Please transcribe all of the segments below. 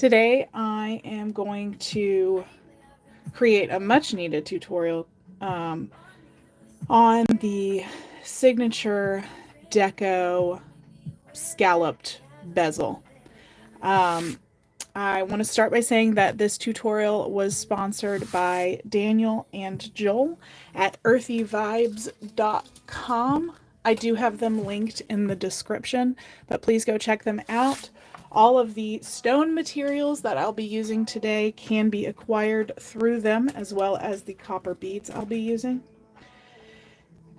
Today I am going to create a much needed tutorial on the signature Deco Scalloped Bezel. I want to start by saying that this tutorial was sponsored by Daniel and Joel at EarthyVybz.com. I do have them linked in the description, but please go check them out. All of the stone materials that I'll be using today can be acquired through them, as well as the copper beads I'll be using.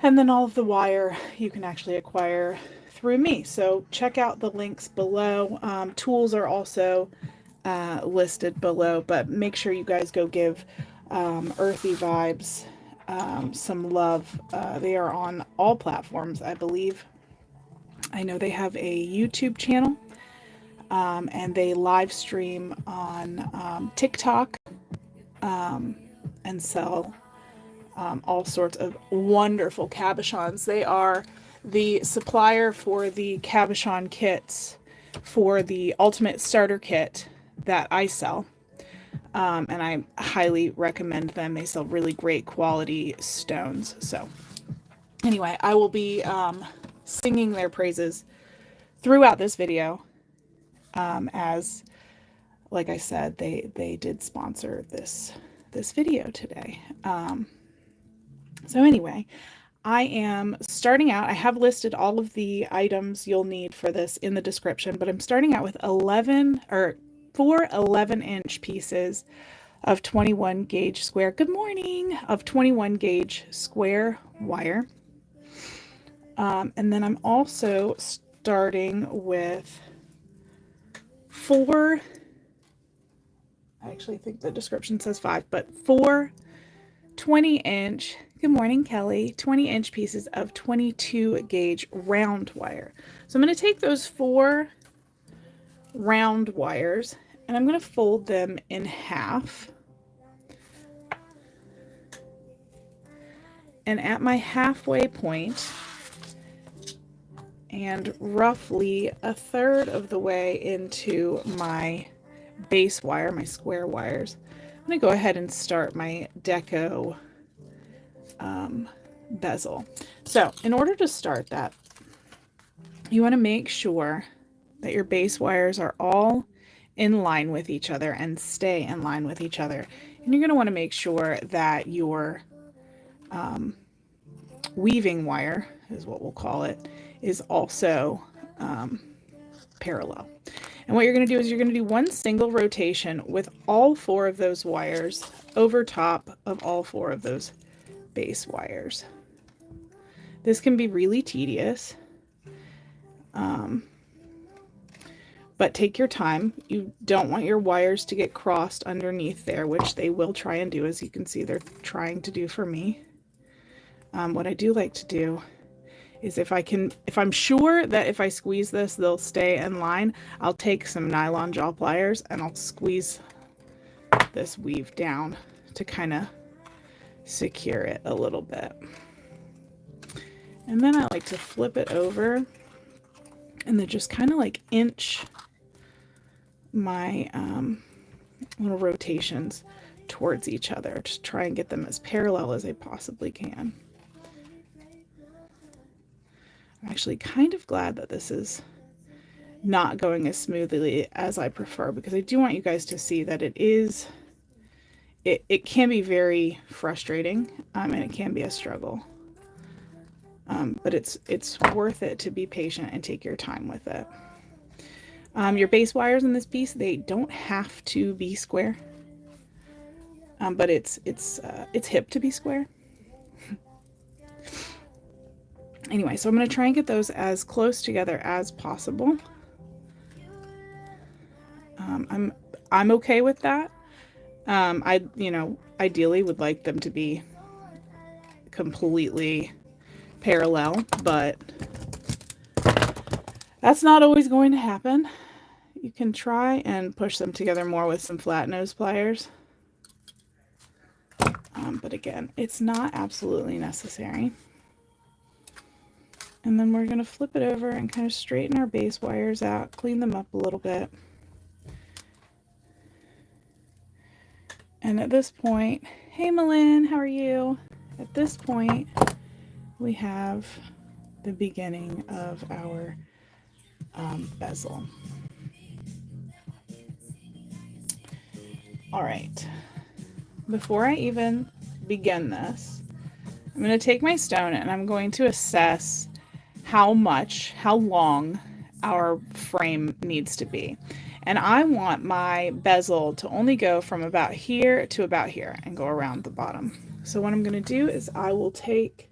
And then all of the wire you can actually acquire through me. So check out the links below. Tools are also listed below, but make sure you guys go give EarthyVybz some love. They are on all platforms, I believe. I know they have a YouTube channel, and they live stream on TikTok and sell all sorts of wonderful cabochons. They are the supplier for the cabochon kits for the Ultimate Starter Kit that I sell. And I highly recommend them. They sell really great quality stones. So anyway, I will be singing their praises throughout this video, as like I said, they did sponsor this video today. So anyway, I am starting out. I have listed all of the items you'll need for this in the description, but I'm starting out with 4 11-inch pieces of 21 gauge square. Good morning, of 21 gauge square wire. And then I'm also starting with 4. I actually think the description says 5, but 4 20-inch. Good morning, Kelly. 20-inch pieces of 22 gauge round wire. So I'm going to take those 4 round wires and I'm going to fold them in half. And at my halfway point, and roughly a third of the way into my base wire, my square wires, I'm going to go ahead and start my Deco bezel. So in order to start that, you want to make sure that your base wires are all in line with each other and stay in line with each other. And you're going to want to make sure that your weaving wire, is what we'll call it, is also parallel. And what you're going to do is you're going to do one single rotation with all 4 of those wires over top of all 4 of those base wires. This can be really tedious, but take your time. You don't want your wires to get crossed underneath there, which they will try and do. As you can see, they're trying to do for me. What I do like to do is if I'm sure that if I squeeze this, they'll stay in line, I'll take some nylon jaw pliers and I'll squeeze this weave down to kind of secure it a little bit. And then I like to flip it over and then just kind of like inch my little rotations towards each other. Just try and get them as parallel as I possibly can. I'm actually kind of glad that this is not going as smoothly as I prefer, because I do want you guys to see that it can be very frustrating, and it can be a struggle. But it's worth it to be patient and take your time with it. Your base wires in this piece, they don't have to be square, but it's hip to be square. Anyway, so I'm going to try and get those as close together as possible. I'm okay with that. I ideally would like them to be completely parallel, but that's not always going to happen. You can try and push them together more with some flat nose pliers. But again, it's not absolutely necessary. And then we're going to flip it over and kind of straighten our base wires out, clean them up a little bit. And at this point, hey Malin, how are you? At this point, we have the beginning of our bezel. All right, before I even begin this, I'm going to take my stone and I'm going to assess how long our frame needs to be. And I want my bezel to only go from about here to about here and go around the bottom. So what I'm going to do is I will take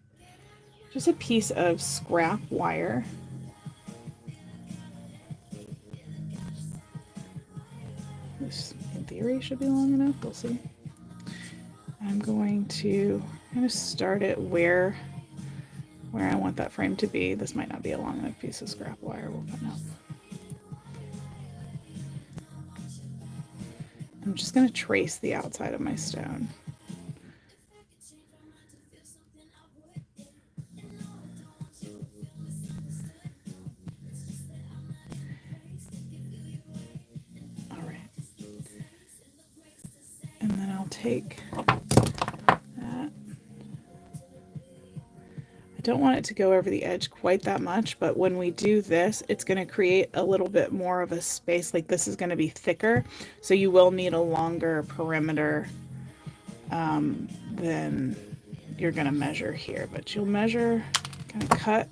just a piece of scrap wire. This in theory should be long enough, we'll see. I'm going to start it where I want that frame to be. This might not be a long enough piece of scrap wire, we'll find out. I'm just going to trace the outside of my stone. All right. And then I'll take that. I don't want it to go over the edge quite that much, but when we do this, it's going to create a little bit more of a space. Like this is going to be thicker, so you will need a longer perimeter than you're going to measure here. But you'll measure, kind of cut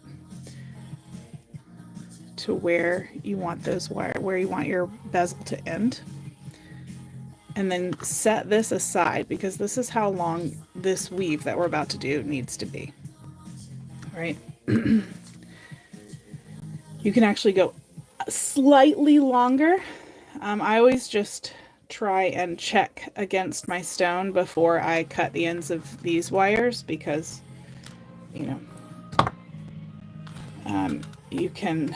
to where you want where you want your bezel to end. And then set this aside because this is how long this weave that we're about to do needs to be. Right? You can actually go slightly longer. I always just try and check against my stone before I cut the ends of these wires because, you know, you can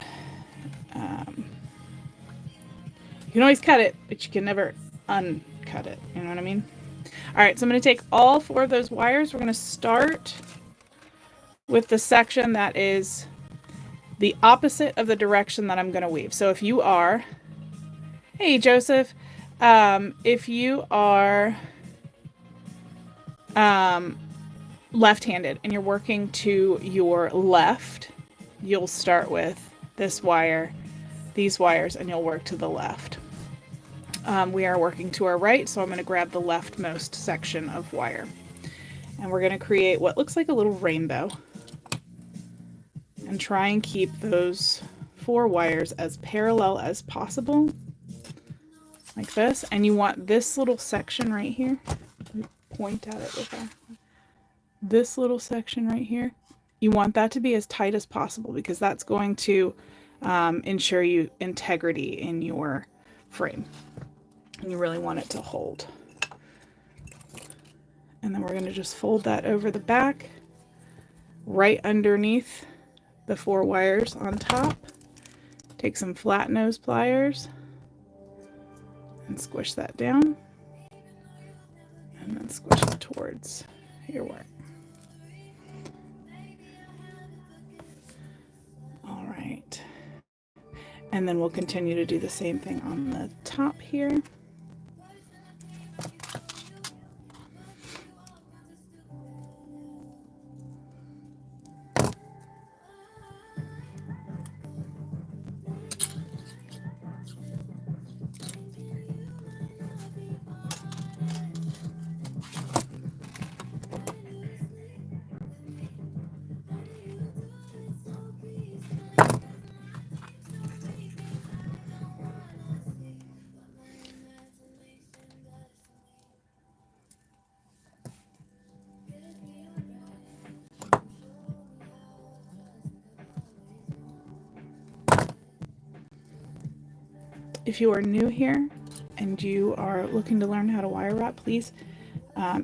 always cut it, but you can never uncut it. You know what I mean? All right, so I'm going to take all 4 of those wires. We're going to start with the section that is the opposite of the direction that I'm going to weave. So if you are, hey Joseph, if you are left-handed and you're working to your left, you'll start with this wire, these wires, and you'll work to the left. We are working to our right, so I'm going to grab the leftmost section of wire. And we're going to create what looks like a little rainbow. And try and keep those 4 wires as parallel as possible, like this. And you want this little section right here, point at it with this little section right here, you want that to be as tight as possible because that's going to ensure you integrity in your frame. And you really want it to hold. And then we're going to just fold that over the back, right underneath the 4 wires on top. Take some flat nose pliers and squish that down, and then squish it towards your work. All right, and then we'll continue to do the same thing on the top here. If you are new here and you are looking to learn how to wire wrap, please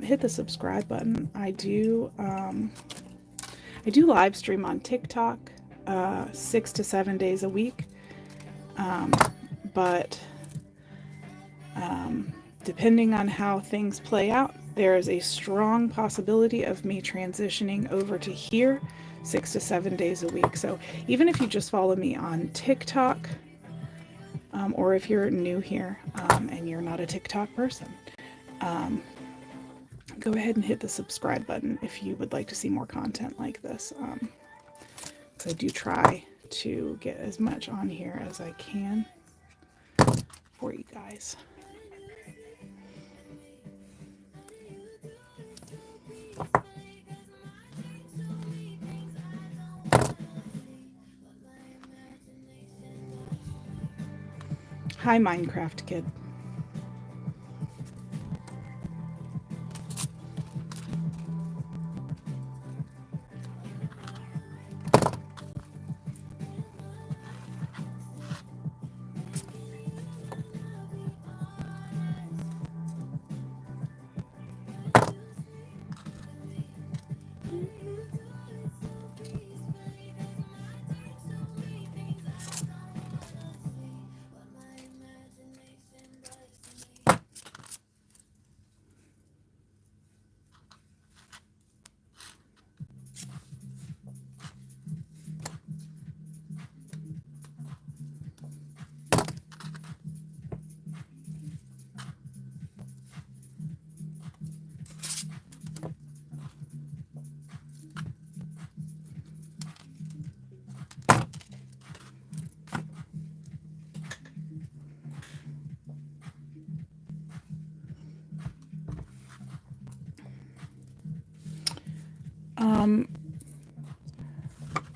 hit the subscribe button. I do live stream on TikTok 6 to 7 days a week, but depending on how things play out, there is a strong possibility of me transitioning over to here 6 to 7 days a week. So even if you just follow me on TikTok, or if you're new here and you're not a TikTok person, go ahead and hit the subscribe button if you would like to see more content like this. So I do try to get as much on here as I can for you guys. Hi, Minecraft kid.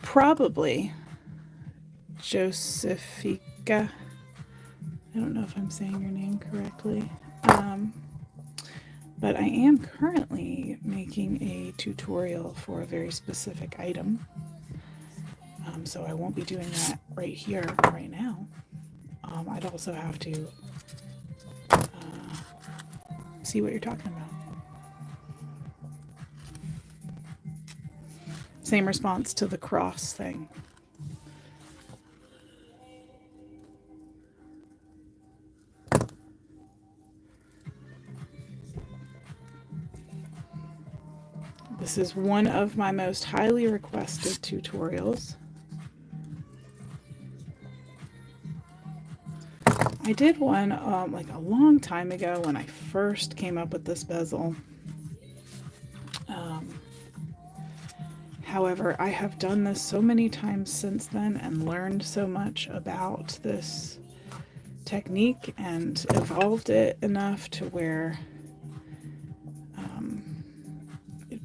Probably Josephica. I don't know if I'm saying your name correctly. But I am currently making a tutorial for a very specific item. So I won't be doing that right here, right now. I'd also have to see what you're talking about. Same response to the cross thing. This is one of my most highly requested tutorials. I did one like a long time ago when I first came up with this bezel. However, I have done this so many times since then and learned so much about this technique and evolved it enough to where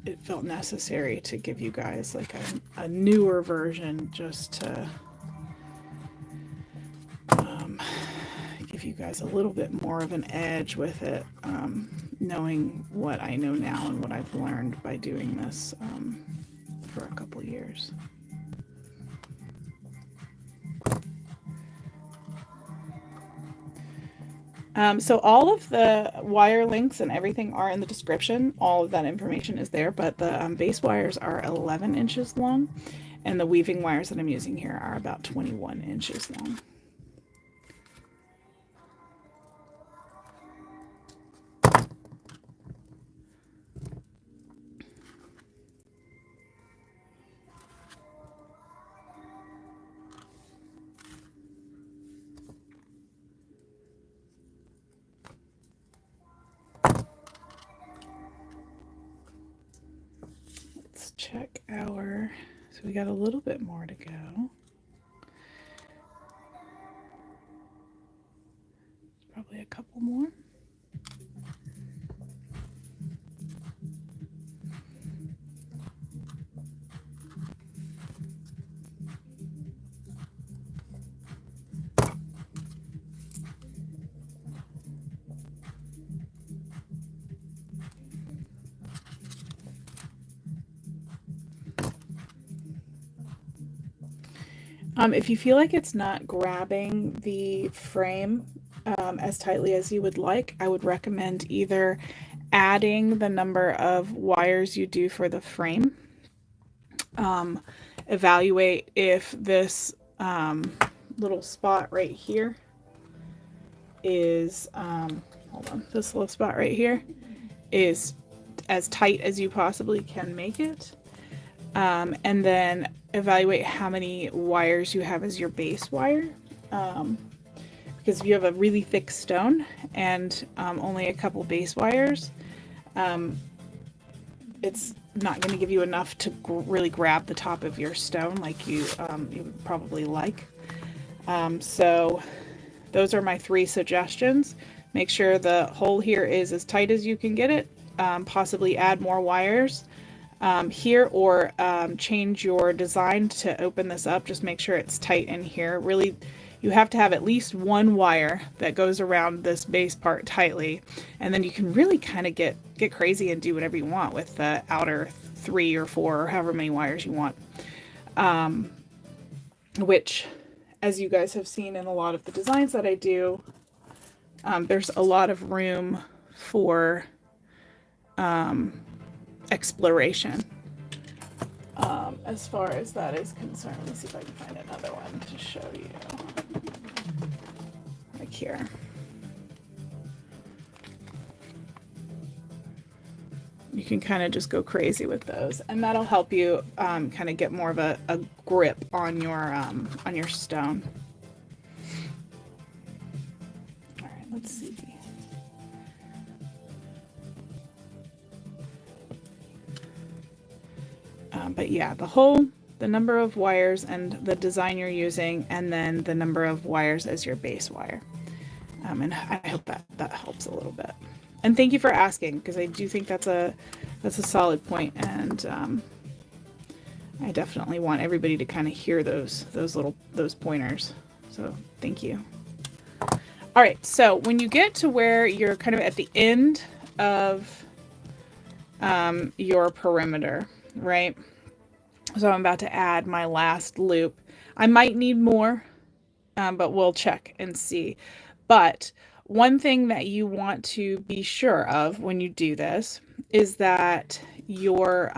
it felt necessary to give you guys like a newer version, just to give you guys a little bit more of an edge with it, knowing what I know now and what I've learned by doing this for a couple years. So all of the wire links and everything are in the description. All of that information is there, but the base wires are 11 inches long, and the weaving wires that I'm using here are about 21 inches long. Check our, so we got a little bit more to go. Probably a couple more. If you feel like it's not grabbing the frame as tightly as you would like, I would recommend either adding the number of wires you do for the frame. Evaluate if this little spot right here is, hold on, this little spot right here is as tight as you possibly can make it. And then evaluate how many wires you have as your base wire. because if you have a really thick stone and only a couple base wires, it's not going to give you enough to really grab the top of your stone like you would probably like. So those are my 3 suggestions. Make sure the hole here is as tight as you can get it. Possibly add more wires here, or change your design to open this up. Just make sure it's tight in here. Really, you have to have at least 1 wire that goes around this base part tightly, and then you can really kind of get crazy and do whatever you want with the outer 3 or 4 or however many wires you want. Which, as you guys have seen in a lot of the designs that I do, there's a lot of room for exploration as far as that is concerned. Let's see if I can find another one to show you. Like here. You can kind of just go crazy with those, and that'll help you kind of get more of a grip on your stone. All right, let's see. But yeah, the hole, the number of wires, and the design you're using, and then the number of wires as your base wire. And I hope that helps a little bit. And thank you for asking, because I do think that's a solid point, and I definitely want everybody to kind of hear those pointers. So thank you. All right, so when you get to where you're kind of at the end of your perimeter, right? So I'm about to add my last loop. I might need more, but we'll check and see. But one thing that you want to be sure of when you do this is that your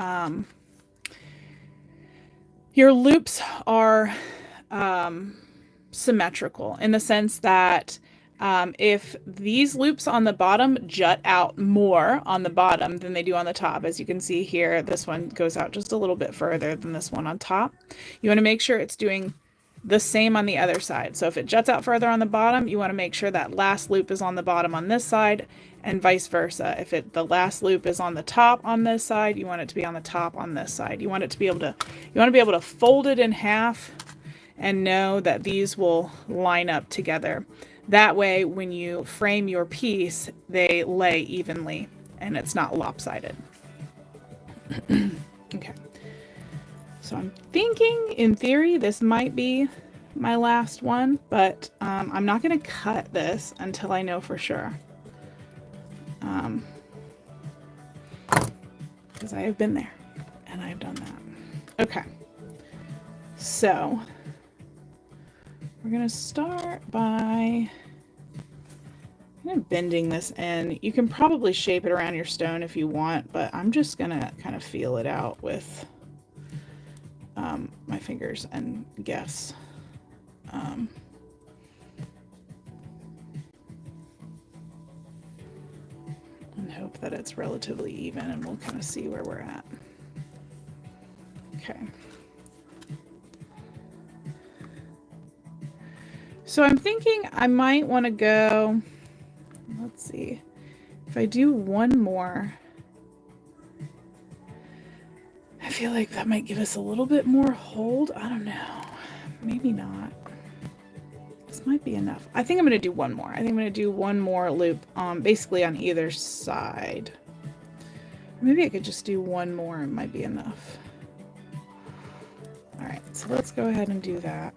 loops are symmetrical, in the sense that if these loops on the bottom jut out more on the bottom than they do on the top, as you can see here, this one goes out just a little bit further than this one on top. You want to make sure it's doing the same on the other side. So if it juts out further on the bottom, you want to make sure that last loop is on the bottom on this side, and vice versa. If the last loop is on the top on this side, you want it to be on the top on this side. You want to be able to fold it in half and know that these will line up together. That way, when you frame your piece, they lay evenly and it's not lopsided. Okay. So I'm thinking, in theory, this might be my last one, but I'm not going to cut this until I know for sure. Because I have been there and I've done that. Okay. So we're going to start by bending this in. You can probably shape it around your stone if you want, but I'm just going to kind of feel it out with my fingers and guess. And hope that it's relatively even, and we'll kind of see where we're at. Okay. So I'm thinking I might want to go, let's see, if I do one more, I feel like that might give us a little bit more hold. I don't know. Maybe not. This might be enough. I think I'm going to do one more. I think I'm going to do one more loop basically on either side. Maybe I could just do one more. It might be enough. All right, so let's go ahead and do that.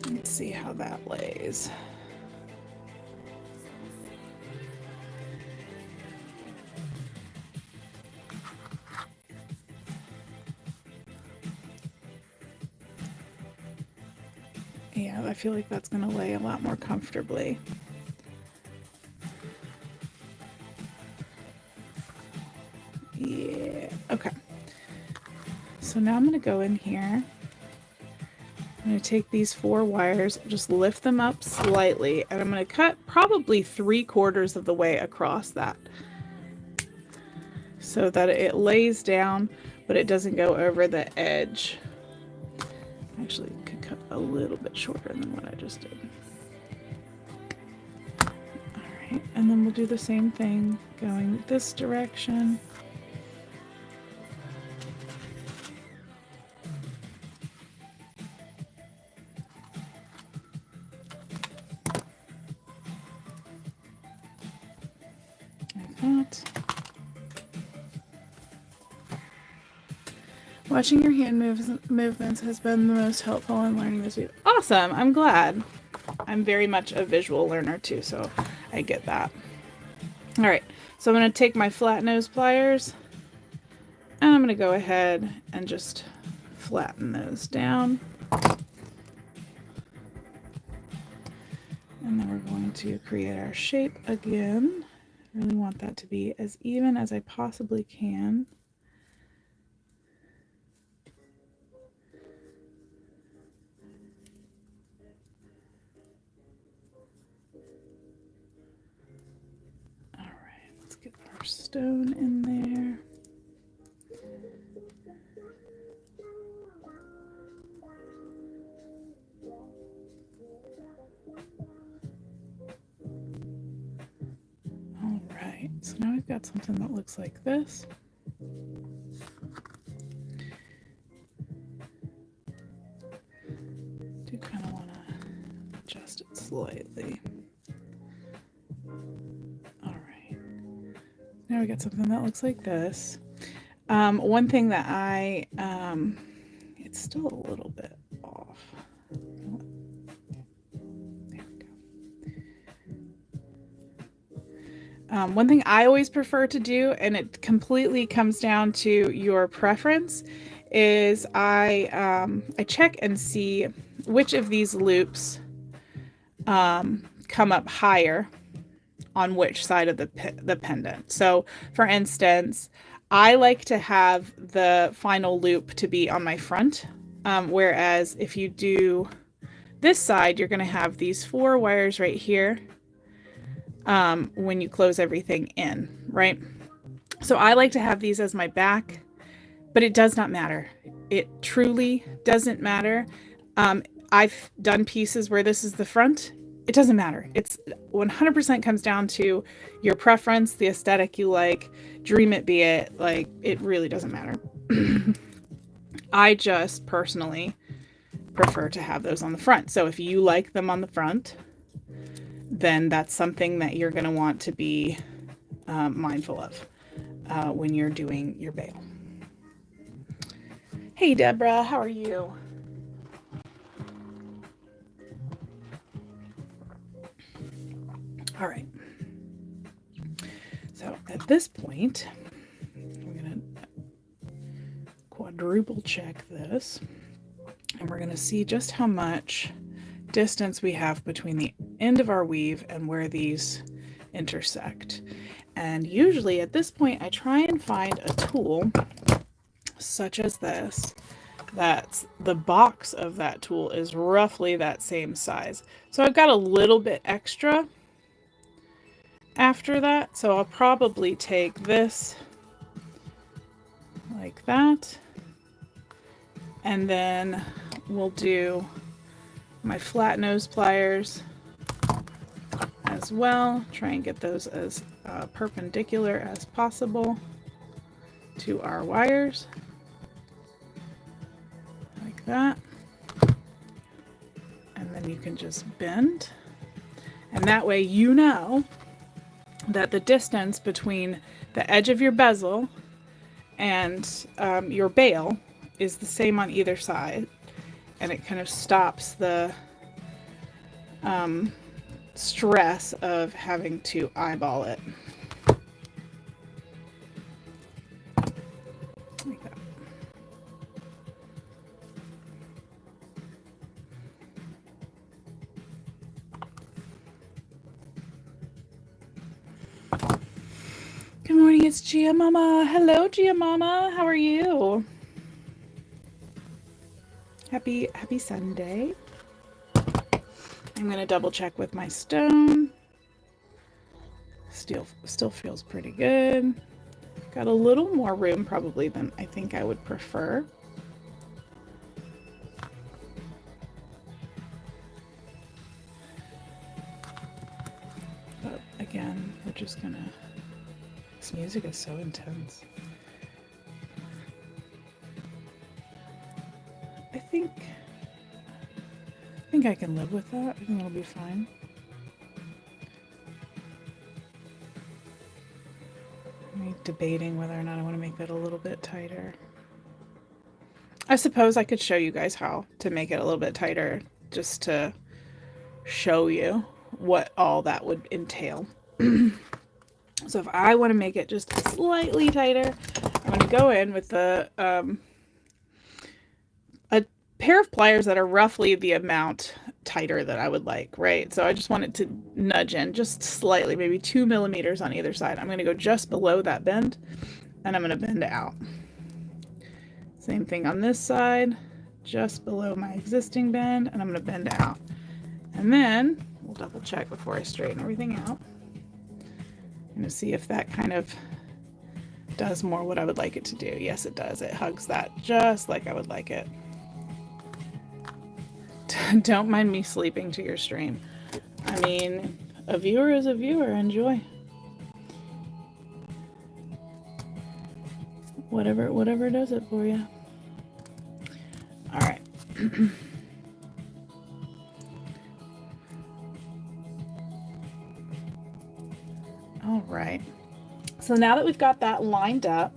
Let's see how that lays. Yeah, I feel like that's going to lay a lot more comfortably. So now I'm going to go in here. I'm going to take these 4 wires, just lift them up slightly, and I'm going to cut probably 3/4 of the way across that so that it lays down, but it doesn't go over the edge. Actually, could cut a little bit shorter than what I just did. Alright, and then we'll do the same thing going this direction. Watching your hand movements has been the most helpful in learning this week. Awesome! I'm glad. I'm very much a visual learner too, so I get that. Alright, so I'm going to take my flat nose pliers and I'm going to go ahead and just flatten those down. And then we're going to create our shape again. I really want that to be as even as I possibly can. Stone in there. All right, so now we've got something that looks like this. Do kind of want to adjust it slightly. Now we got something that looks like this. One thing that it's still a little bit off. There we go. One thing I always prefer to do, and it completely comes down to your preference, is I check and see which of these loops come up higher on which side of the pendant. So for instance, I like to have the final loop to be on my front, whereas if you do this side, you're going to have these 4 wires right here when you close everything in, right? So I like to have these as my back, but it does not matter. It truly doesn't matter. I've done pieces where this is the front. It doesn't matter. It's 100% comes down to your preference, the aesthetic you like, dream it be it, like it really doesn't matter. I just personally prefer to have those on the front. So if you like them on the front, then that's something that you're going to want to be mindful of when you're doing your bail. Hey Deborah, how are you? All right, so at this point, we're going to quadruple check this, and we're going to see just how much distance we have between the end of our weave and where these intersect. And usually at this point, I try and find a tool such as this, that's the box of that tool is roughly that same size. So I've got a little bit extra after that, so I'll probably take this like that, and then we'll do my flat nose pliers as well, try and get those as perpendicular as possible to our wires like that, and then you can just bend, and that way you know that the distance between the edge of your bezel and your bail is the same on either side, and it kind of stops the stress of having to eyeball it. Like that. Good morning, it's Gia Mama. Hello, Gia Mama. How are you? Happy Sunday. I'm going to double check with my stone. Still feels pretty good. Got a little more room probably than I think I would prefer. But again, we're just gonna, this music is so intense. I think I can live with that. I think it'll be fine. I'm debating whether or not I want to make that a little bit tighter. I suppose I could show you guys how to make it a little bit tighter, just to show you what all that would entail. So if I want to make it just slightly tighter, I'm going to go in with a pair of pliers that are roughly the amount tighter that I would like, right? So I just want it to nudge in just slightly, maybe 2 millimeters on either side. I'm going to go just below that bend, and I'm going to bend it out. Same thing on this side, just below my existing bend, and I'm going to bend it out. And then we'll double check before I straighten everything out. I'm going to see if that kind of does more what I would like it to do. Yes, it does. It hugs that just like I would like it. Don't mind me sleeping to your stream. I mean, a viewer is a viewer. Enjoy. Whatever does it for you. All right. All right. So now that we've got that lined up,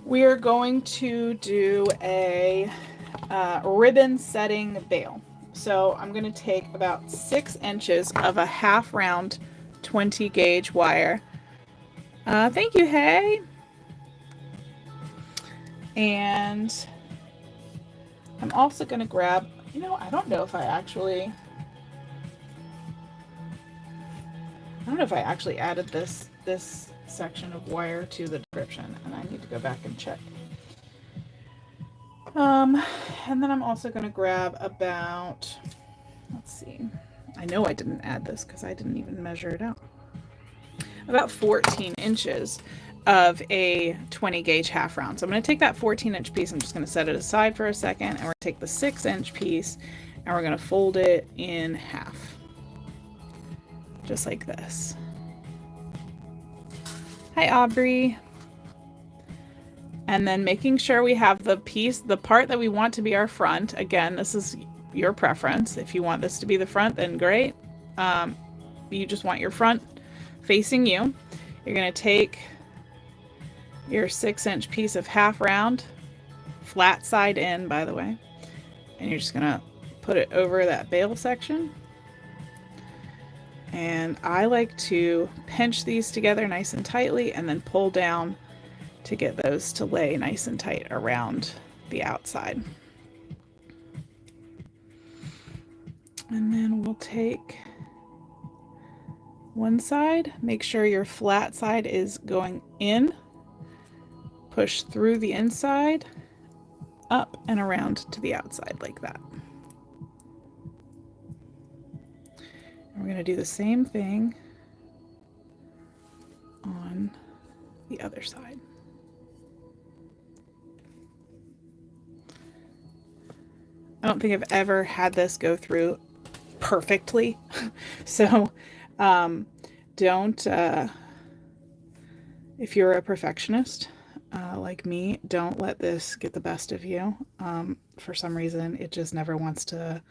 we are going to do a ribbon setting bail. So I'm going to take about 6 inches of a half round 20 gauge wire. Thank you, Hey. And I'm also going to grab, I don't know if I actually added this section of wire to the description, and I need to go back and check. And then I'm also going to grab about, let's see, I know I didn't add this because I didn't even measure it out, about 14 inches of a 20 gauge half round. So I'm going to take that 14-inch piece, I'm just going to set it aside for a second, and we're going to take the 6-inch piece and we're going to fold it in half, just like this. Hi, Aubrey. And then making sure we have the part that we want to be our front. Again, this is your preference. If you want this to be the front, then great. You just want your front facing you. You're going to take your 6-inch piece of half round, flat side in, by the way, and you're just going to put it over that bail section. And I like to pinch these together nice and tightly and then pull down to get those to lay nice and tight around the outside. And then we'll take one side, make sure your flat side is going in, push through the inside, up and around to the outside like that. And we're going to do the same thing on the other side. I don't think I've ever had this go through perfectly. So don't, if you're a perfectionist like me, don't let this get the best of you. For some reason, it just never wants to.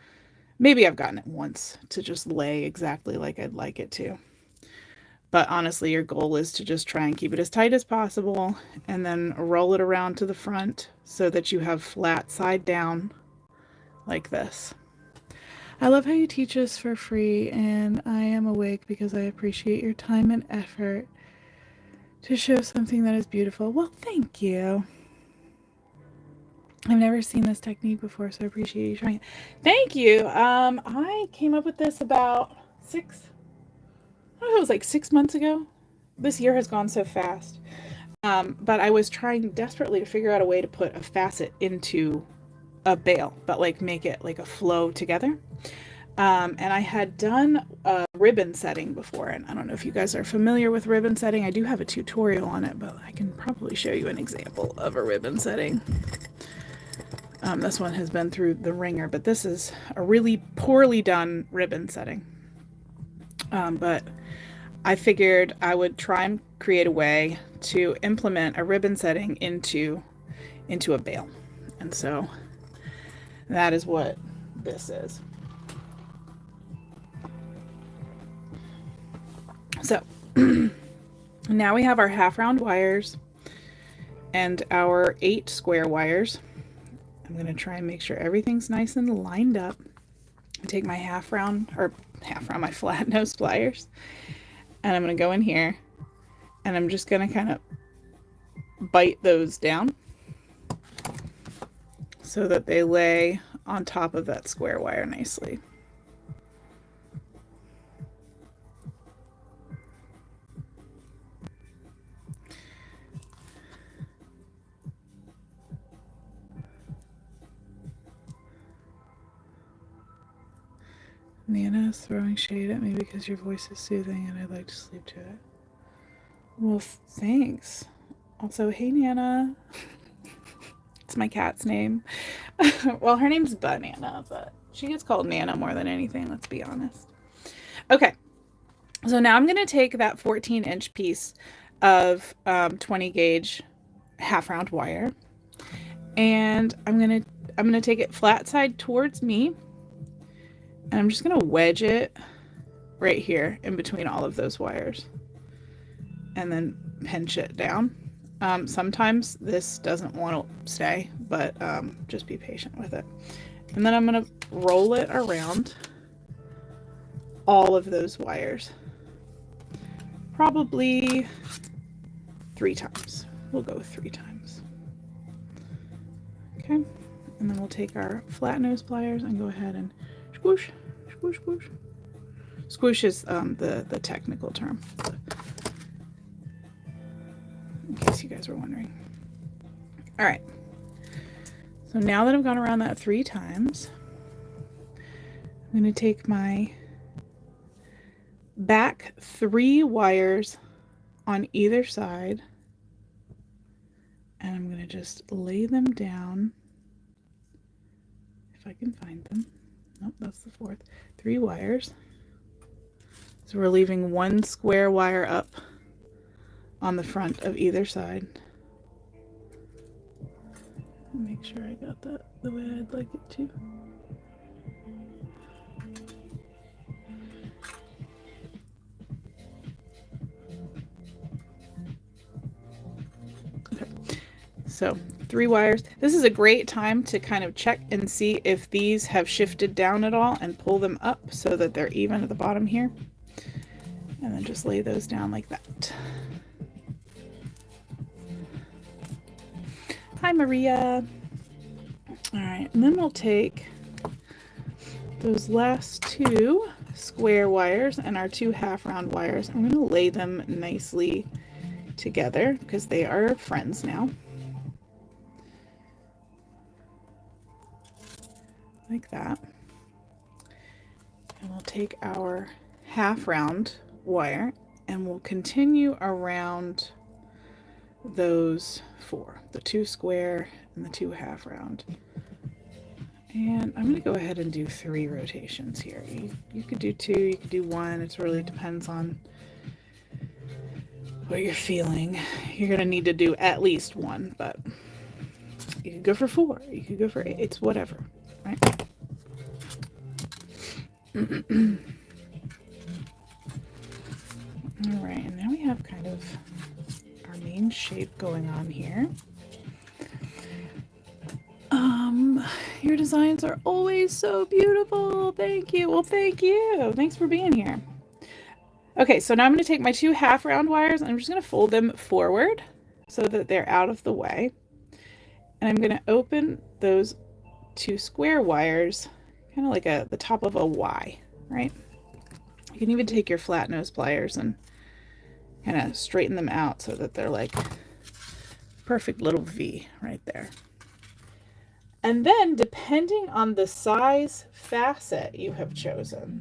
Maybe I've gotten it once to just lay exactly like I'd like it to. But honestly, your goal is to just try and keep it as tight as possible and then roll it around to the front so that you have flat side down like this. I love how you teach us for free, and I am awake because I appreciate your time and effort to show something that is beautiful. Well, thank you. I've never seen this technique before, so I appreciate you trying it. Thank you. I came up with this about 6 months ago. This year has gone so fast. But I was trying desperately to figure out a way to put a facet into a bail, but like make it like a flow together. And I had done a ribbon setting before, and I don't know if you guys are familiar with ribbon setting. I do have a tutorial on it, but I can probably show you an example of a ribbon setting. This one has been through the ringer, but this is a really poorly done ribbon setting. But I figured I would try and create a way to implement a ribbon setting into a bail. And so that is what this is. So now we have our half round wires and our 8 square wires. I'm going to try and make sure everything's nice and lined up. I take my my flat nose pliers, and I'm going to go in here, and I'm just going to kind of bite those down so that they lay on top of that square wire nicely. Nana is throwing shade at me because your voice is soothing and I'd like to sleep to it. Well, thanks. Also, hey Nana. It's my cat's name. Well, her name's Banana, but she gets called Nana more than anything, let's be honest. Okay, so now I'm going to take that 14-inch piece of 20 gauge half round wire, and I'm gonna take it flat side towards me. And I'm just going to wedge it right here in between all of those wires and then pinch it down. Sometimes this doesn't want to stay, but just be patient with it. And then I'm going to roll it around all of those wires. Probably 3 times. We'll go 3 times. Okay. And then we'll take our flat nose pliers and go ahead and squish, squish, squish. Squish is the technical term, in case you guys were wondering. All right. So now that I've gone around that 3 times, I'm going to take my back 3 wires on either side, and I'm going to just lay them down, if I can find them. Nope, that's the 4th. 3 wires. So we're leaving 1 square wire up on the front of either side. Make sure I got that the way I'd like it to. Okay. So 3 wires. This is a great time to kind of check and see if these have shifted down at all and pull them up so that they're even at the bottom here. And then just lay those down like that. Hi, Maria. All right, and then we'll take those last 2 square wires and our 2 half round wires. I'm going to lay them nicely together because they are friends now. Like that. And we'll take our half round wire and we'll continue around those 4, the 2 square and the 2 half round. And I'm going to go ahead and do 3 rotations here. You could do 2, you could do 1. It really depends on what you're feeling. You're going to need to do at least 1, but you could go for 4, you could go for 8, it's whatever, right? All right, and now we have kind of our main shape going on here. Your designs are always so beautiful. Thank you. Well, thank you. Thanks for being here. Okay, so now I'm going to take my 2 half round wires and I'm just going to fold them forward so that they're out of the way. And I'm going to open those 2 square wires kind of like the top of a Y, right? You can even take your flat nose pliers and kind of straighten them out so that they're like perfect little V right there. And then depending on the size facet you have chosen,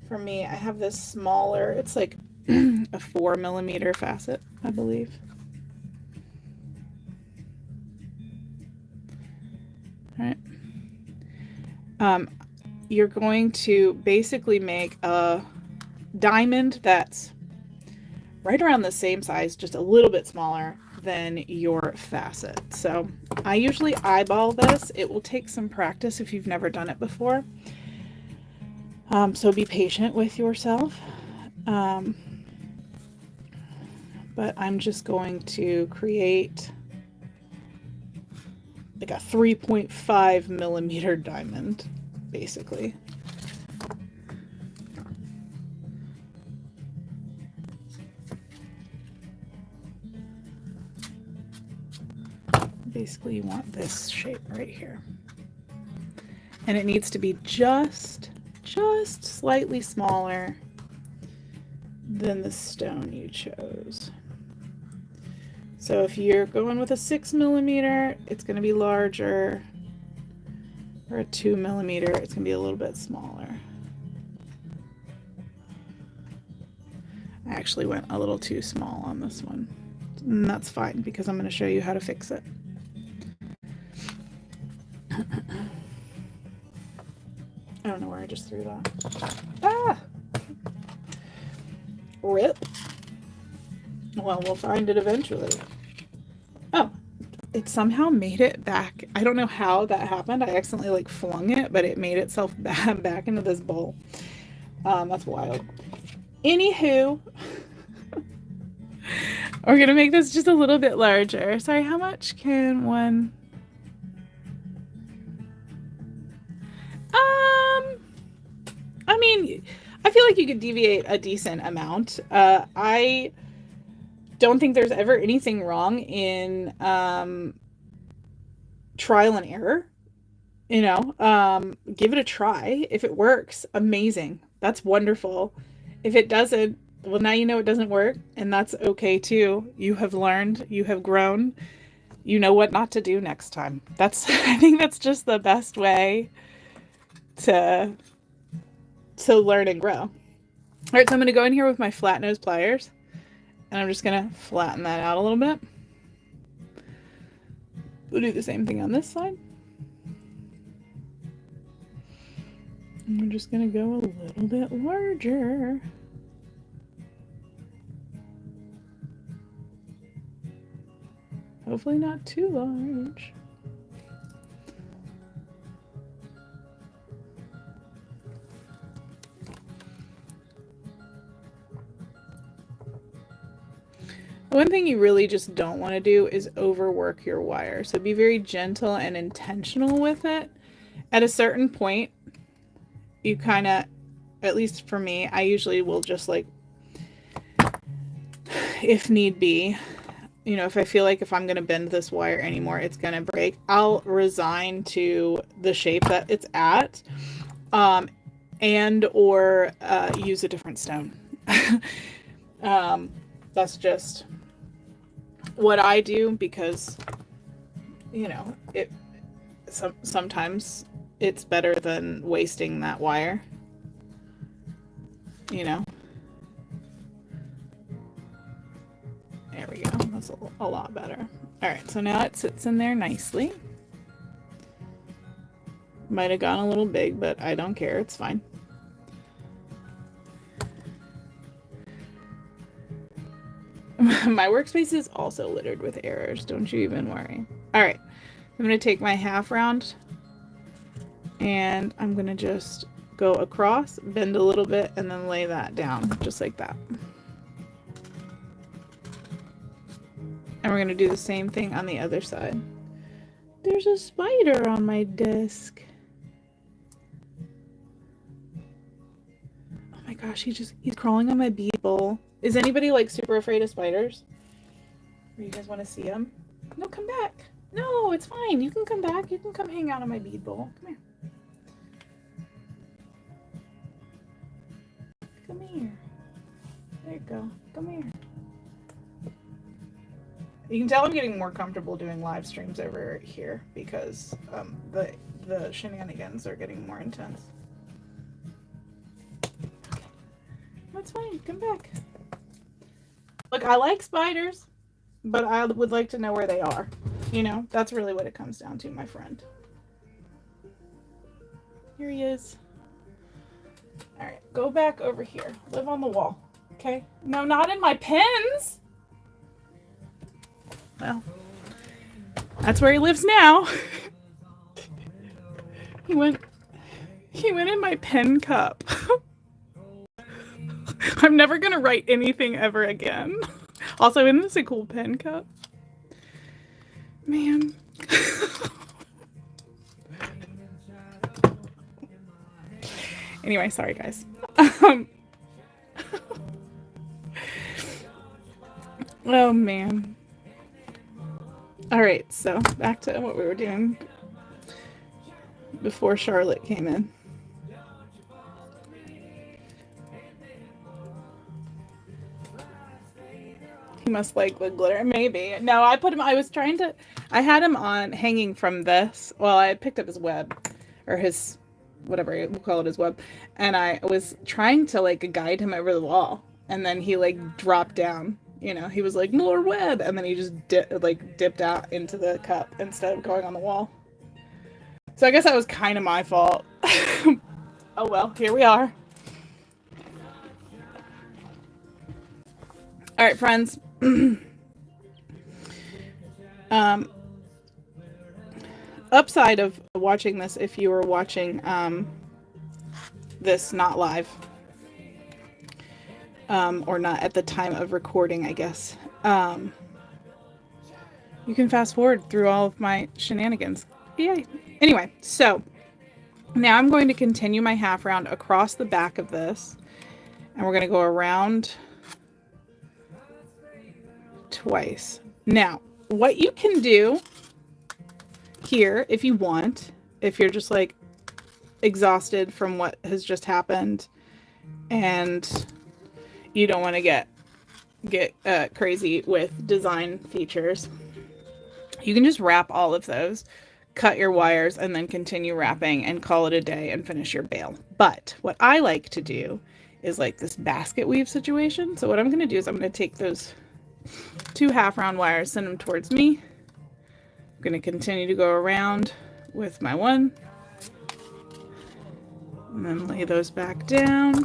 for me, I have this smaller, it's like a 4mm facet, I believe. All right. You're going to basically make a diamond that's right around the same size, just a little bit smaller than your facet. So I usually eyeball this. It will take some practice if you've never done it before. So be patient with yourself. But I'm just going to create like a 3.5mm diamond, basically. Basically, you want this shape right here. And it needs to be just slightly smaller than the stone you chose. So if you're going with a 6mm, it's going to be larger, or a 2mm, it's going to be a little bit smaller. I actually went a little too small on this one, and that's fine because I'm going to show you how to fix it. I don't know where I just threw that. Ah! Rip. Well, we'll find it eventually. Oh, it somehow made it back. I don't know how that happened. I accidentally like flung it, but it made itself back into this bowl. That's wild. Anywho, we're gonna make this just a little bit larger. Sorry, how much can one? I mean, I feel like you could deviate a decent amount. I don't think there's ever anything wrong in trial and error. You know, give it a try. If it works, amazing. That's wonderful. If it doesn't, well, now you know it doesn't work, and that's okay too. You have learned, you have grown, you know what not to do next time. I think that's just the best way to learn and grow. All right, so I'm going to go in here with my flat nose pliers, and I'm just going to flatten that out a little bit. We'll do the same thing on this side. And we're just going to go a little bit larger. Hopefully not too large. One thing you really just don't want to do is overwork your wire. So be very gentle and intentional with it. At a certain point, you kind of, at least for me, I usually will just like, if need be, you know, if I feel like if I'm going to bend this wire anymore, it's going to break, I'll resign to the shape that it's at, and or use a different stone. That's just what I do because, you know, sometimes it's better than wasting that wire, you know. There we go. That's a lot better. All right, so now it sits in there nicely. Might have gone a little big, but I don't care. It's fine. My workspace is also littered with errors. Don't you even worry. All right, I'm going to take my half round and I'm going to just go across, bend a little bit, and then lay that down just like that. And we're going to do the same thing on the other side. There's a spider on my desk. Oh my gosh, he's crawling on my bead bowl. Is anybody like super afraid of spiders? Or you guys want to see them? No, come back. No, it's fine. You can come back. You can come hang out on my bead bowl. Come here. Come here. There you go. Come here. You can tell I'm getting more comfortable doing live streams over here because the shenanigans are getting more intense. That's fine. Come back. Look, I like spiders, but I would like to know where they are. You know, that's really what it comes down to, my friend. Here he is. All right, go back over here. Live on the wall. Okay? No, not in my pens. Well, that's where he lives now. He went in my pen cup. I'm never gonna write anything ever again. Also, isn't this a cool pen cup? Man. Anyway, sorry guys. Oh man. All right, so back to what we were doing before Charlotte came in. He must like the glitter. Maybe. No, I put him, I had him on hanging from this. Well, I had picked up his web, or his, whatever, we'll call it his web. And I was trying to like guide him over the wall. And then he like dropped down. You know, he was like, more web. And then he just dipped out into the cup instead of going on the wall. So I guess that was kind of my fault. Oh well, here we are. All right, friends. Upside of watching this, if you were watching this not live, or not at the time of recording, I guess, you can fast forward through all of my shenanigans. Yay. Anyway, so now I'm going to continue my half round across the back of this, and we're going to go around twice. Now, what you can do here, if you want, if you're just like exhausted from what has just happened and you don't want to get crazy with design features, you can just wrap all of those, cut your wires, and then continue wrapping and call it a day and finish your bail. But what I like to do is like this basket weave situation. So what I'm going to do is I'm going to take those 2 half round wires, send them towards me. I'm going to continue to go around with my one, and then lay those back down.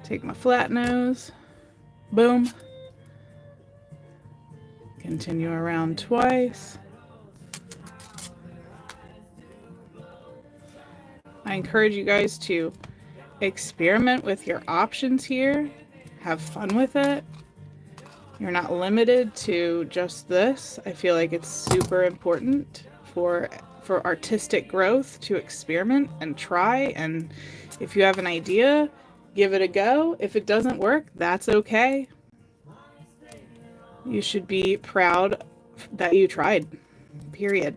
Take my flat nose, boom. Continue around twice. I encourage you guys to experiment with your options here. Have fun with it. You're not limited to just this. I feel like it's super important for artistic growth to experiment and try. And if you have an idea, give it a go. If it doesn't work, that's okay. You should be proud that you tried, period.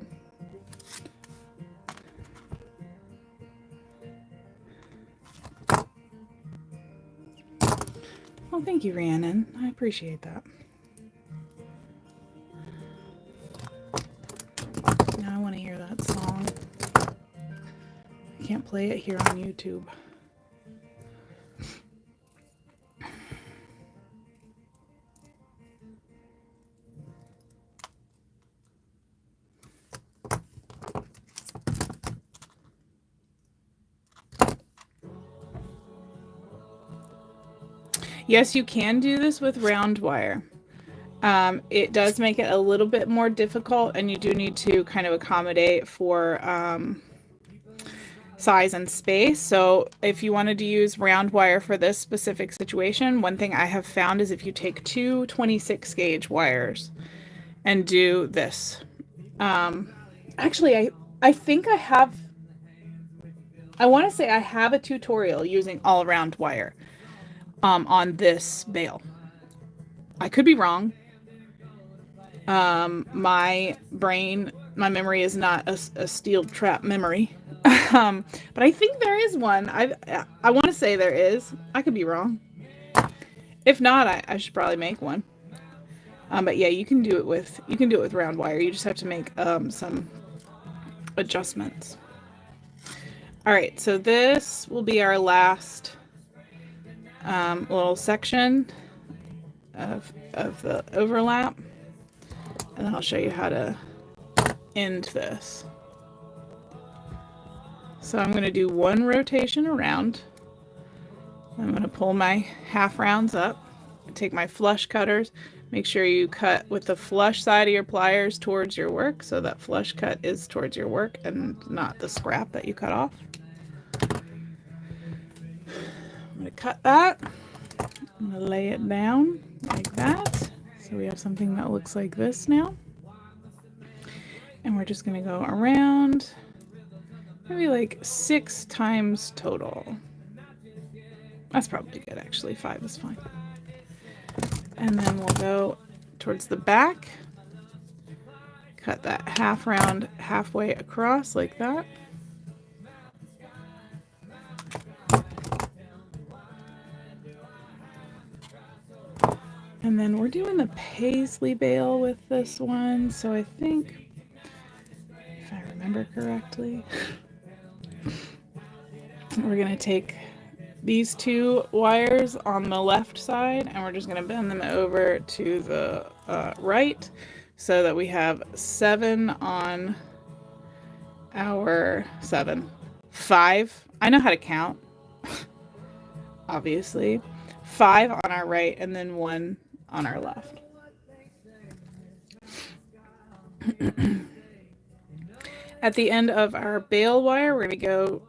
Well, thank you, Rhiannon. I appreciate that. Now I want to hear that song. I can't play it here on YouTube. Yes, you can do this with round wire. It does make it a little bit more difficult, and you do need to kind of accommodate for size and space. So if you wanted to use round wire for this specific situation, one thing I have found is if you take 2 26 gauge wires and do this. Actually, I think I want to say I have a tutorial using all round wire on this bail. I could be wrong. My memory is not a steel trap memory. But I think there is one. I want to say there is. I could be wrong. If not, I should probably make one. But yeah, you can do it with round wire. You just have to make some adjustments. All right, so this will be our last little section of the overlap, and I'll show you how to end this. So I'm going to do one rotation around. I'm going to pull my half rounds up, take my flush cutters. Make sure you cut with the flush side of your pliers towards your work, so that flush cut is towards your work and not the scrap that you cut off. I'm going to cut that. I'm going to lay it down like that. So we have something that looks like this now. And we're just going to go around maybe like 6 times total. That's probably good, actually. 5 is fine. And then we'll go towards the back, cut that half round halfway across like that. And then we're doing the paisley bail with this one, so I think, if I remember correctly, we're going to take these 2 wires on the left side and we're just going to bend them over to the right, so that we have 7 on our 5. I know how to count, obviously. 5 on our right and then 1 on our left. At the end of our bail wire, we're going to go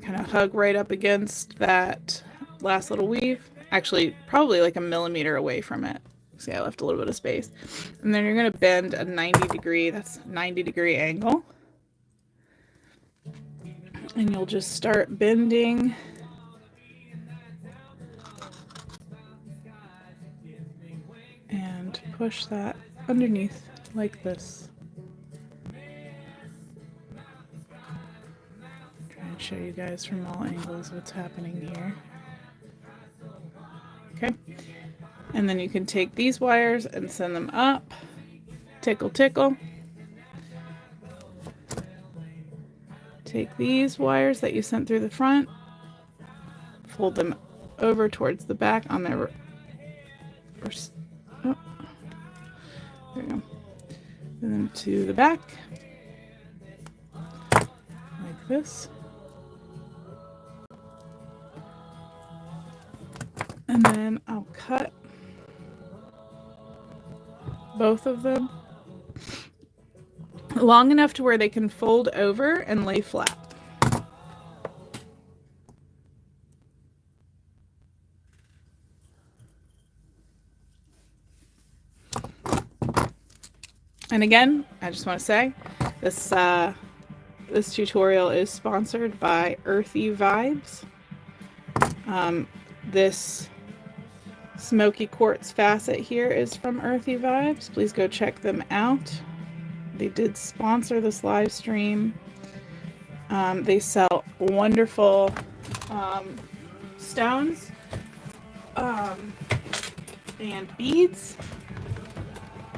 kind of hug right up against that last little weave. Actually, probably like a millimeter away from it. See, I left a little bit of space. And then you're going to bend a 90-degree, that's 90-degree angle. And you'll just start bending and push that underneath like this. Try and show you guys from all angles what's happening here. Okay, and then you can take these wires and send them up, tickle tickle. Take these wires that you sent through the front, fold them over towards the back on their oh, there we go. And then to the back, like this. And then I'll cut both of them long enough to where they can fold over and lay flat. And again, I just want to say this this tutorial is sponsored by EarthyVybz. This smoky quartz facet here is from EarthyVybz. Please go check them out. They did sponsor this live stream. They sell wonderful stones and beads.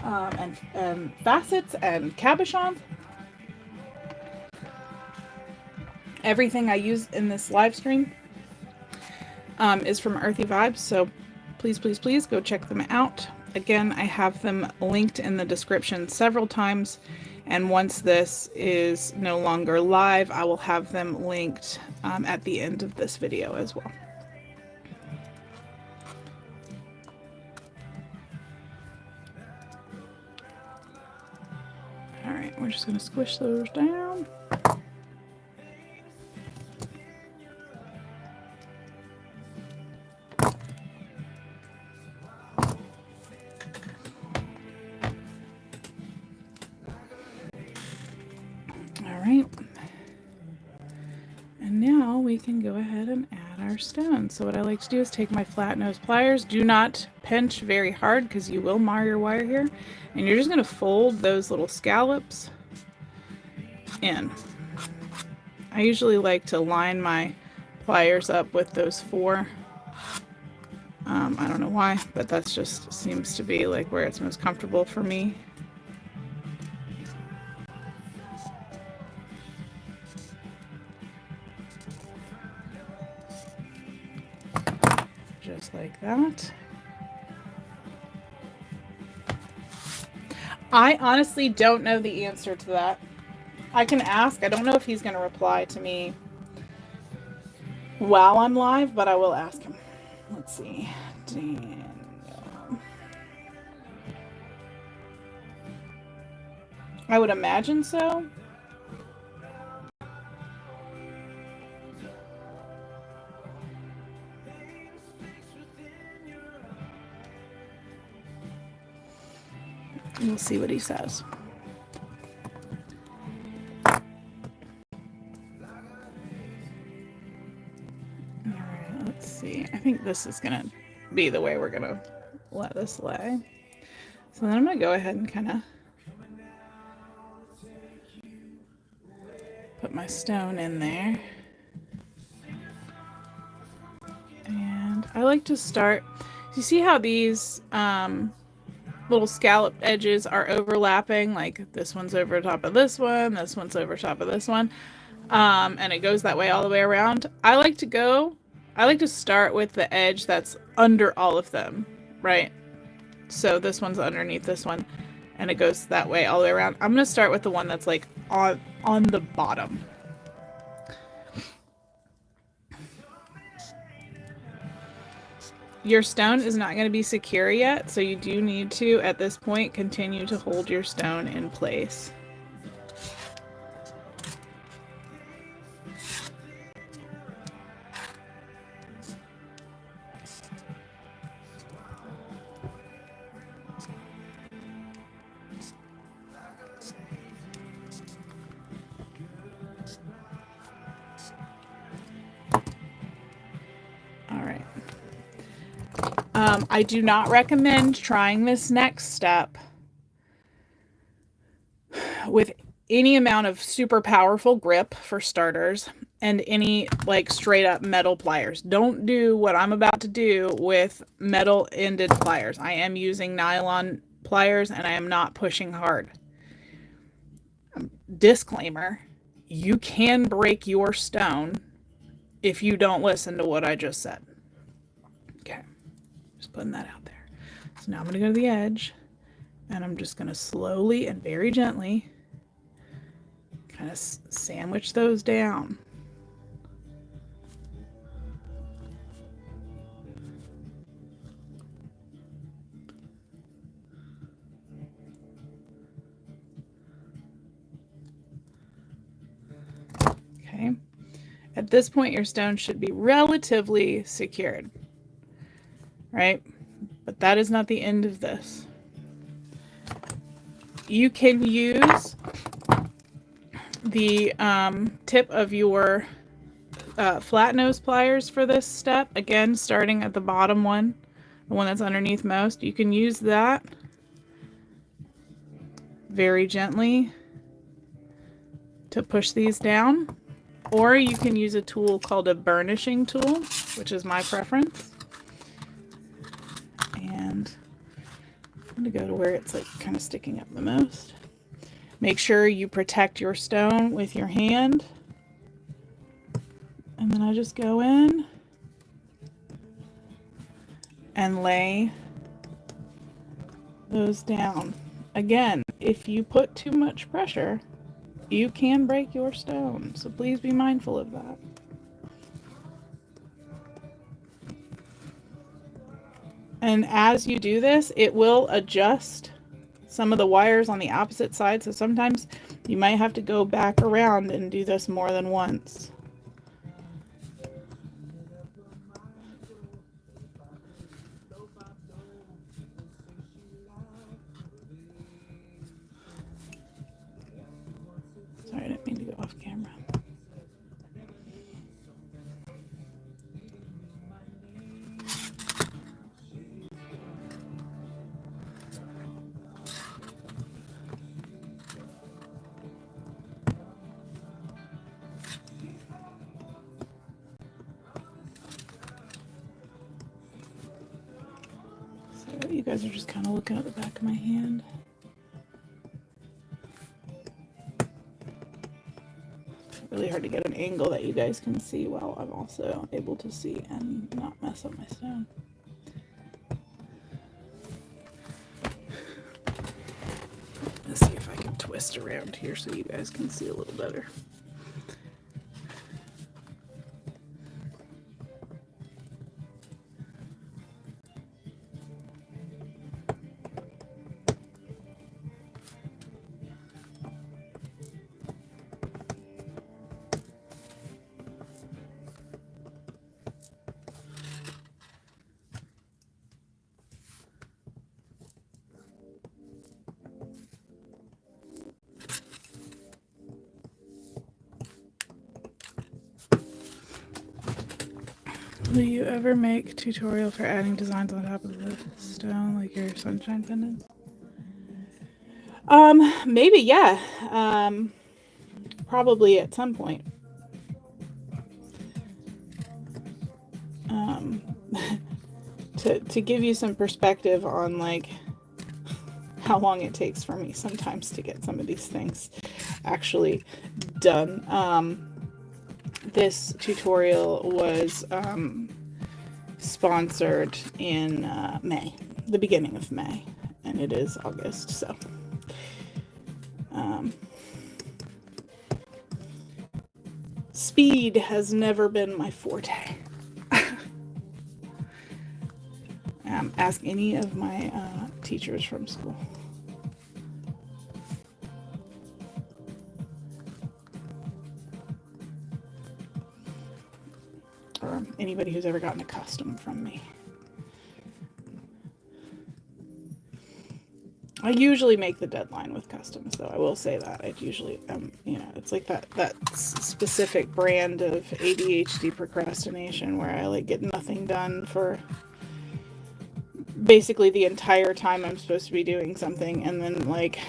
And facets and cabochons. Everything I use in this live stream is from EarthyVybz, so please, please, please go check them out. Again, I have them linked in the description several times, and once this is no longer live, I will have them linked at the end of this video as well. Alright, we're just going to squish those down. Alright, and now we can go ahead and add our stones. So what I like to do is take my flat nose pliers. Do not pinch very hard because you will mar your wire here. And you're just going to fold those little scallops in. I usually like to line my pliers up with those 4 I don't know why, but that's just seems to be like where it's most comfortable for me. Just like that. I honestly don't know the answer to that. I can ask. I don't know if he's going to reply to me while I'm live, but I will ask him. Let's see. Daniel. I would imagine so. We'll see what he says. All right, let's see. I think this is going to be the way we're going to let this lay. So then I'm going to go ahead and kind of put my stone in there. And I like to start, you see how these little scalloped edges are overlapping? Like this one's over top of this one's over top of this one. And it goes that way all the way around. I like to start with the edge that's under all of them, right? So this one's underneath this one, and it goes that way all the way around. I'm going to start with the one that's like on the bottom. Your stone is not going to be secure yet, so you do need to, at this point, continue to hold your stone in place. I do not recommend trying this next step with any amount of super powerful grip, for starters, and any like straight up metal pliers. Don't do what I'm about to do with metal ended pliers. I am using nylon pliers and I am not pushing hard. Disclaimer, you can break your stone if you don't listen to what I just said. Okay, just putting that out there. So now I'm going to go to the edge, and I'm just going to slowly and very gently kind of sandwich those down. Okay. At this point, your stone should be relatively secured, right? But that is not the end of this. You can use the tip of your flat nose pliers for this step. Again, starting at the bottom one, the one that's underneath most. You can use that very gently to push these down. Or you can use a tool called a burnishing tool, which is my preference. And I'm going to go to where it's like kind of sticking up the most. Make sure you protect your stone with your hand. And then I just go in and lay those down. Again, if you put too much pressure, you can break your stone. So please be mindful of that. And as you do this, it will adjust some of the wires on the opposite side. So sometimes you might have to go back around and do this more than once. Sorry, I didn't mean to go off camera. you guys are just kind of looking at the back of my hand. Really hard to get an angle that you guys can see while I'm also able to see and not mess up my stone. Let's see if I can twist around here so you guys can see a little better. Will you ever make tutorial for adding designs on top of the stone, like your sunshine pendants? Maybe, yeah. Probably at some point. To give you some perspective on like how long it takes for me sometimes to get some of these things actually done. This tutorial was sponsored in May, the beginning of May, and it is August, so speed has never been my forte. Ask any of my teachers from school. Or anybody who's ever gotten a custom from me. I usually make the deadline with customs, though. I will say that. I usually, you know, it's like that specific brand of ADHD procrastination where I like get nothing done for basically the entire time I'm supposed to be doing something, and then like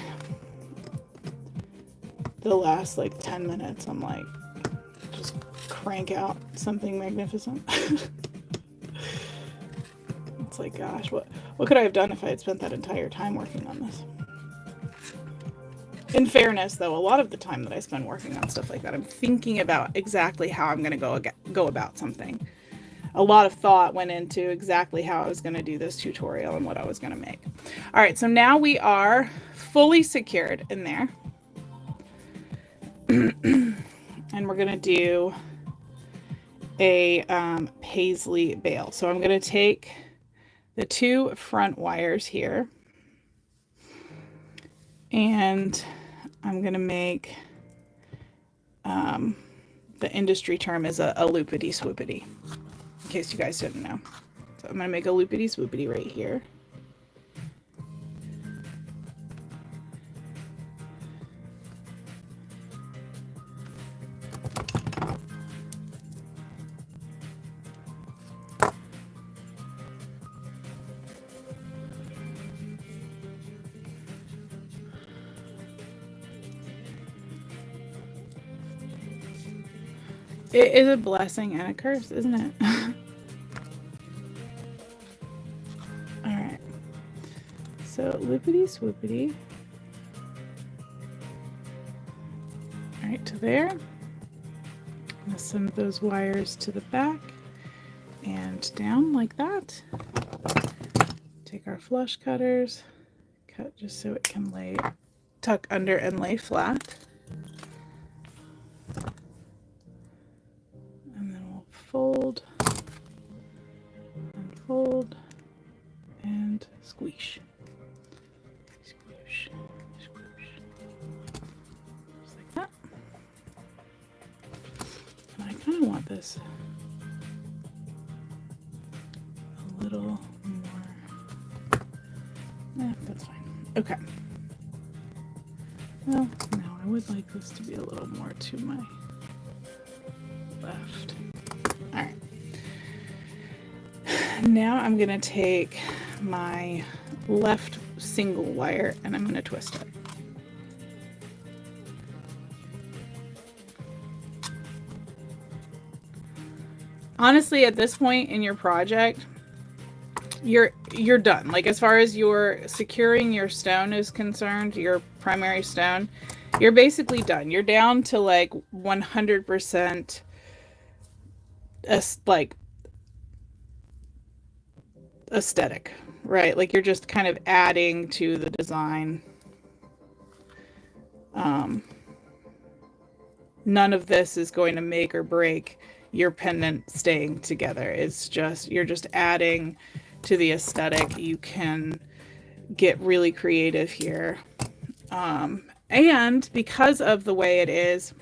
the last like 10 minutes I'm like just crank out something magnificent. It's like, gosh, what could I have done if I had spent that entire time working on this? In fairness, though, a lot of the time that I spend working on stuff like that, I'm thinking about exactly how I'm going to go about something. A lot of thought went into exactly how I was going to do this tutorial and what I was going to make. All right, so now we are fully secured in there. And we're going to do a paisley bail. So I'm going to take the two front wires here, and I'm going to make, the industry term is a loopity swoopity, in case you guys didn't know. So I'm going to make a loopity swoopity right here. It is a blessing and a curse, isn't it? Alright. So, loopity swoopity. Right to there. I'm going to send those wires to the back and down like that. Take our flush cutters, cut just so it can tuck under and lay flat. Fold, and fold, and squish. Squish, squish. Just like that. And I kind of want this a little more. That's fine. Okay. Well, no, I would like this to be a little more to my left. All right. Now I'm going to take my left single wire and I'm going to twist it. Honestly, at this point in your project, you're done. Like, as far as your securing your stone is concerned, your primary stone, you're basically done. You're down to like 100% like aesthetic, right? Like, you're just kind of adding to the design. None of this is going to make or break your pendant staying together. It's just, you're just adding to the aesthetic. You can get really creative here. And because of the way it is,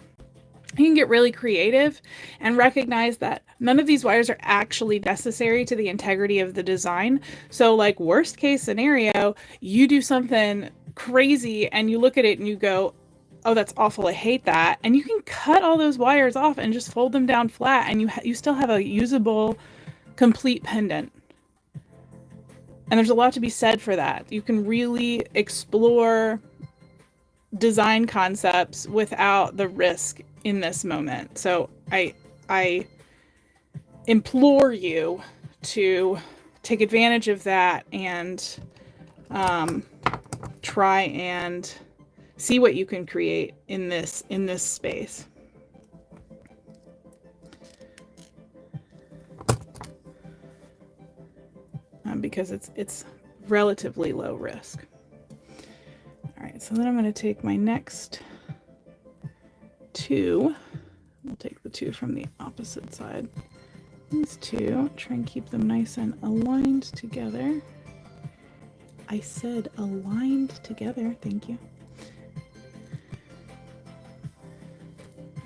you can get really creative and recognize that none of these wires are actually necessary to the integrity of the design. So, like, worst case scenario, you do something crazy and you look at it and you go, oh, that's awful, I hate that. And you can cut all those wires off and just fold them down flat, and you still have a usable, complete pendant. And there's a lot to be said for that. You can really explore design concepts without the risk in this moment. So I implore you to take advantage of that and try and see what you can create in this space. Because it's relatively low risk. All right, so then I'm going to take my next two. We'll take the two from the opposite side. These two, try and keep them nice and aligned together. I said aligned together, thank you.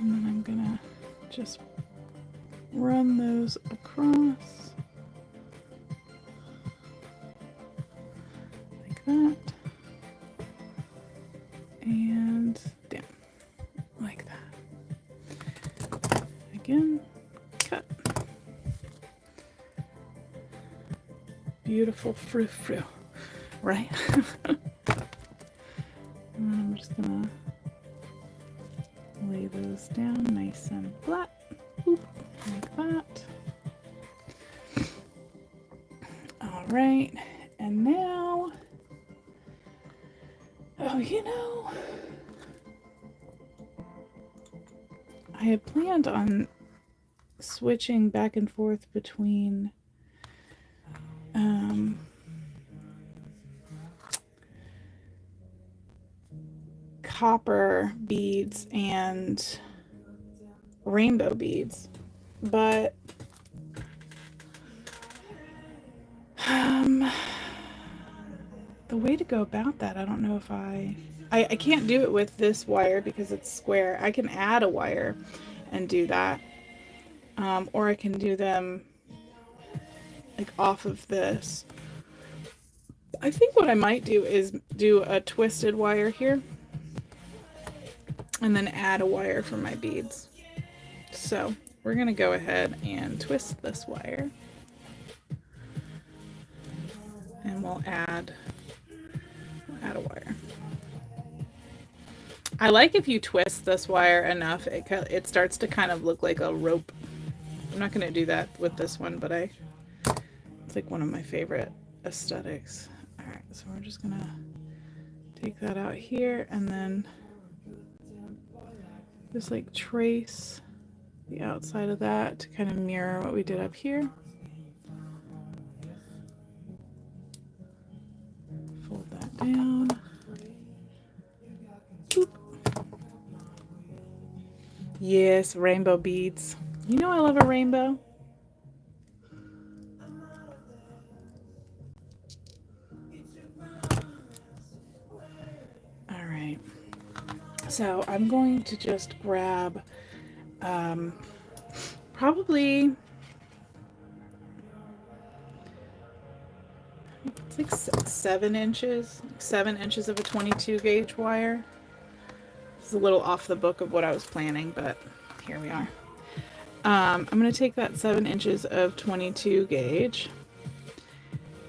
And then I'm gonna just run those across like that. And down like that. Again, cut. Beautiful frou-frou, right? And I'm just gonna lay those down nice and flat. Oop, like that. All right, and now, oh, you know, I had planned on switching back and forth between copper beads and rainbow beads, but the way to go about that, I don't know if I can't do it with this wire because it's square. I can add a wire and do that, or I can do them like off of this. I think what I might do is do a twisted wire here and then add a wire for my beads. So we're gonna go ahead and twist this wire, and we'll add a wire. I like if you twist this wire enough, it starts to kind of look like a rope. I'm not gonna do that with this one, but it's like one of my favorite aesthetics. All right, so we're just gonna take that out here and then just like trace the outside of that to kind of mirror what we did up here. Fold that down. Boop. Yes, rainbow beads. You know I love a rainbow. All right. So I'm going to just grab probably, it's like 7 inches of a 22 gauge wire. It's a little off the book of what I was planning, but here we are. I'm going to take that 7 inches of 22 gauge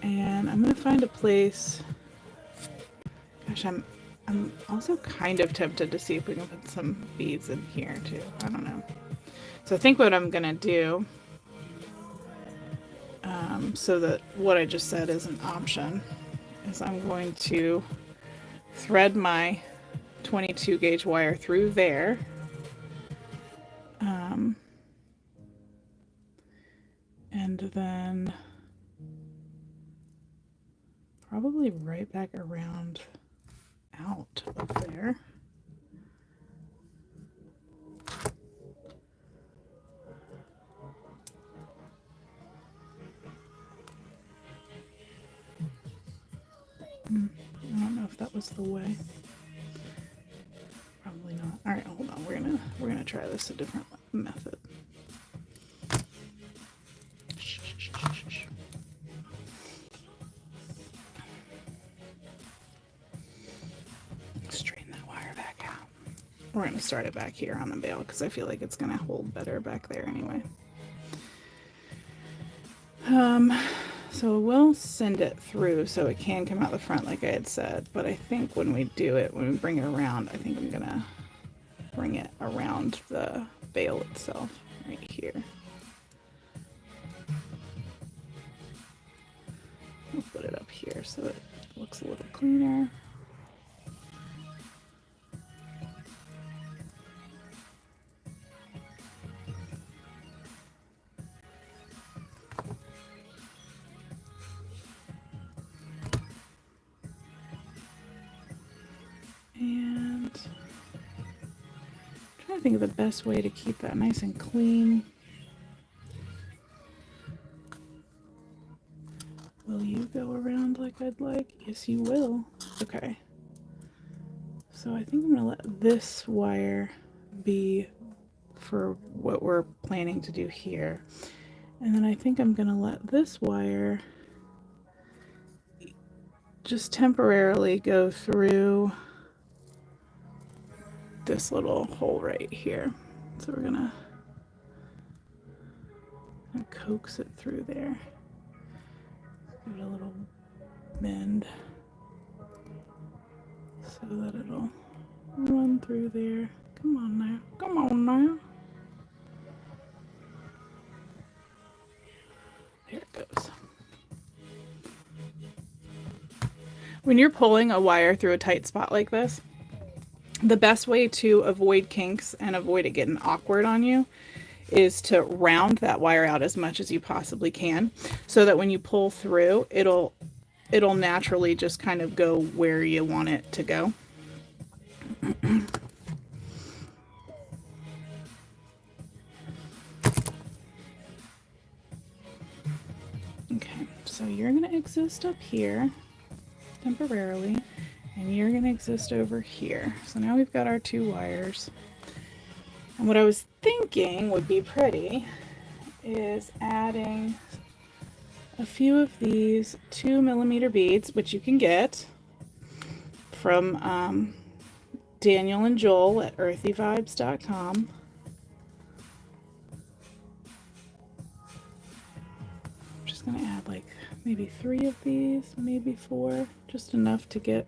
and I'm going to find a place. Gosh, I'm also kind of tempted to see if we can put some beads in here too. I don't know. So I think what I'm gonna do, so that what I just said is an option, is I'm going to thread my 22 gauge wire through there. And then probably right back around out of there. I don't know if that was the way. Probably not. All right, hold on. We're gonna try this a different method. Straighten that wire back out. We're gonna start it back here on the bail because I feel like it's gonna hold better back there anyway. So we'll send it through so it can come out the front like I had said, but I think when we do it, when we bring it around, I think I'm gonna bring it around the bail itself right here. We'll put it up here so it looks a little cleaner. And I'm trying to think of the best way to keep that nice and clean. Will you go around like I'd like? Yes, you will. Okay. So I think I'm going to let this wire be for what we're planning to do here. And then I think I'm going to let this wire just temporarily go through this little hole right here. So we're gonna coax it through there. Give it a little bend so that it'll run through there. Come on now, come on now. There it goes. When you're pulling a wire through a tight spot like this, the best way to avoid kinks and avoid it getting awkward on you is to round that wire out as much as you possibly can, so that when you pull through, it'll naturally just kind of go where you want it to go. Okay, so you're going to exist up here temporarily, and you're going to exist over here. So now we've got our two wires. And what I was thinking would be pretty is adding a few of these 2mm beads, which you can get from Daniel and Joel at EarthyVybz.com. I'm just going to add like maybe 3 of these, maybe 4, just enough to get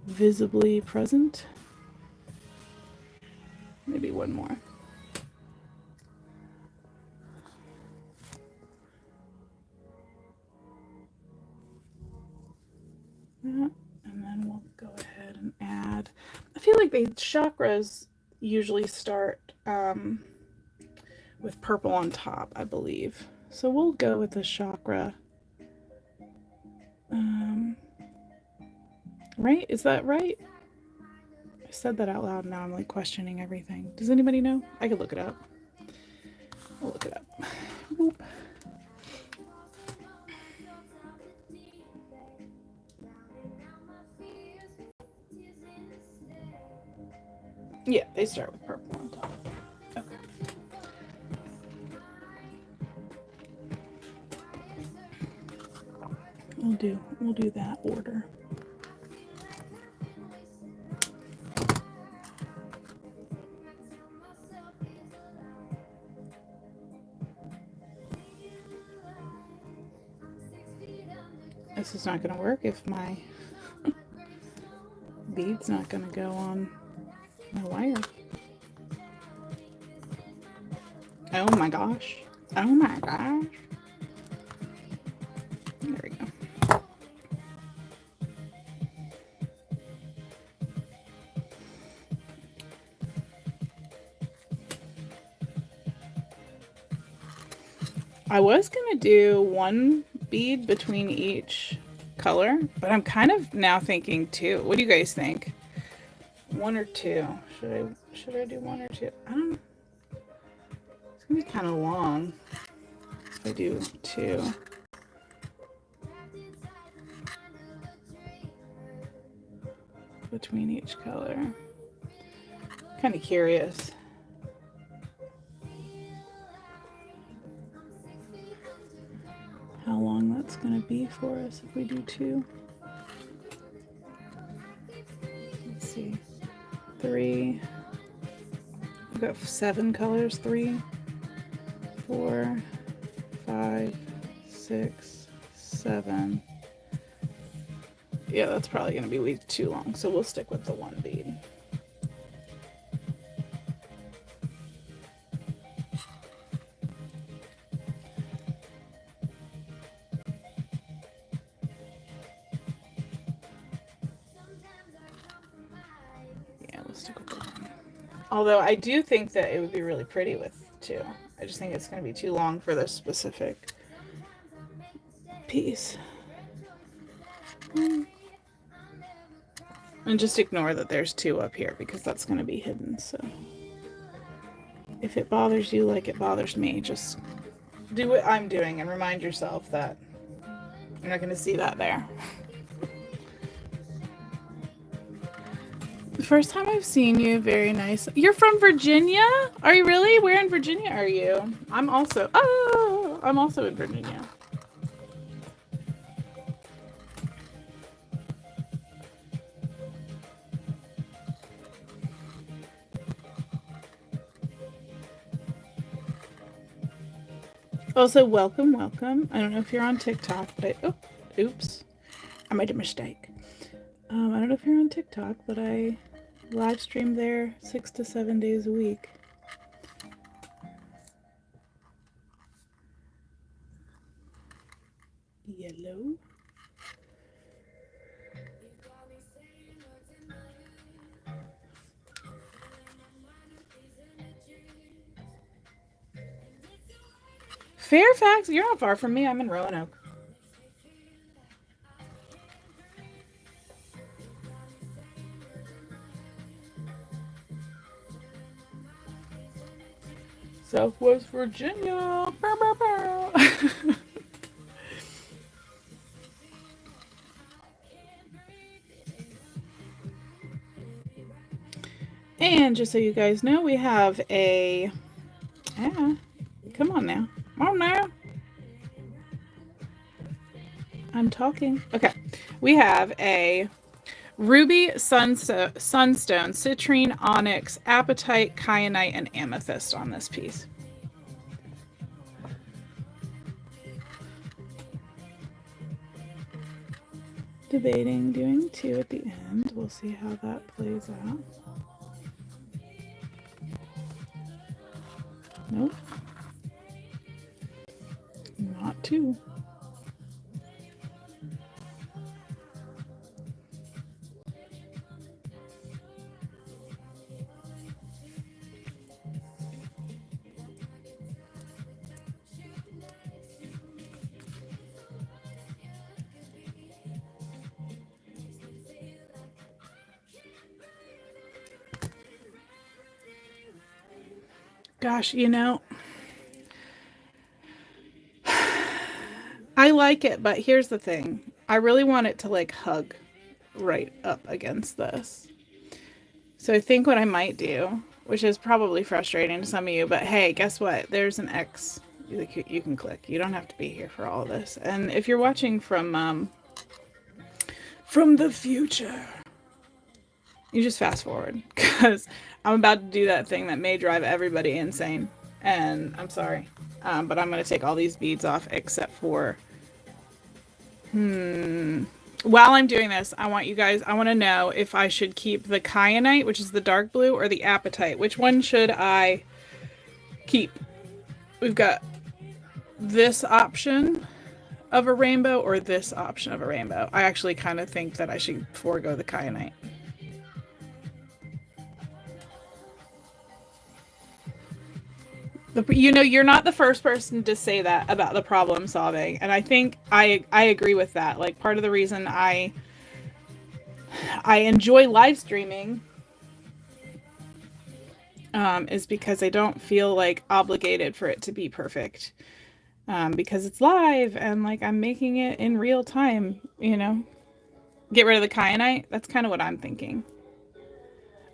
visibly present. Maybe 1 more. And then we'll go ahead and add, I feel like the chakras usually start with purple on top, I believe. So we'll go with the chakra. Right? Is that right? I said that out loud, now I'm like questioning everything. Does anybody know? I could look it up. I'll look it up. Boop. Yeah, they start with purple on top. Okay. We'll do that order. This is not going to work if my bead's not going to go on my wire. Oh my gosh. Oh my gosh. I was gonna do one bead between each color, but I'm kind of now thinking two. What do you guys think? One or two? Should I do one or two? I don't know. It's gonna be kind of long if I do two. Between each color. Kind of curious. How long that's going to be for us if we do two. Let's see. Three. We've got 7 colors. 3, 4, 5, 6, 7. Yeah, that's probably going to be way too long, so we'll stick with the one bead. Yeah, we'll stick with the one. Although I do think that it would be really pretty with two. I just think it's going to be too long for this specific piece. And just ignore that there's 2 up here because that's going to be hidden. So if it bothers you like it bothers me, just do what I'm doing and remind yourself that you're not going to see that there. The first time I've seen you, very nice. You're from Virginia? Are you really? Where in Virginia are you? I'm also in Virginia. Also, welcome. I don't know if you're on TikTok, but oops, I made a mistake. I don't know if you're on TikTok, but I live stream there 6 to 7 days a week. Yellow. Fairfax, you're not far from me. I'm in Roanoke. Southwest Virginia. Bow, bow, bow. And just so you guys know, we have a... Yeah, come on now. Come on now. I'm talking. Okay. We have a ruby, sunstone, citrine, onyx, apatite, kyanite, and amethyst on this piece. Debating doing 2 at the end. We'll see how that plays out. Nope. Not 2. Gosh, you know, I like it, but here's the thing. I really want it to like hug right up against this. So I think what I might do, which is probably frustrating to some of you, but hey, guess what? There's an X you can click. You don't have to be here for all of this. And if you're watching from the future, you just fast forward because I'm about to do that thing that may drive everybody insane. And I'm sorry, but I'm going to take all these beads off except for, while I'm doing this, I want to know if I should keep the kyanite, which is the dark blue, or the apatite. Which one should I keep? We've got this option of a rainbow or this option of a rainbow. I actually kind of think that I should forego the kyanite. You know, you're not the first person to say that about the problem solving, and I think I agree with that. Like, part of the reason I enjoy live streaming is because I don't feel like obligated for it to be perfect, because it's live and like I'm making it in real time. You know, get rid of the kyanite. That's kind of what I'm thinking.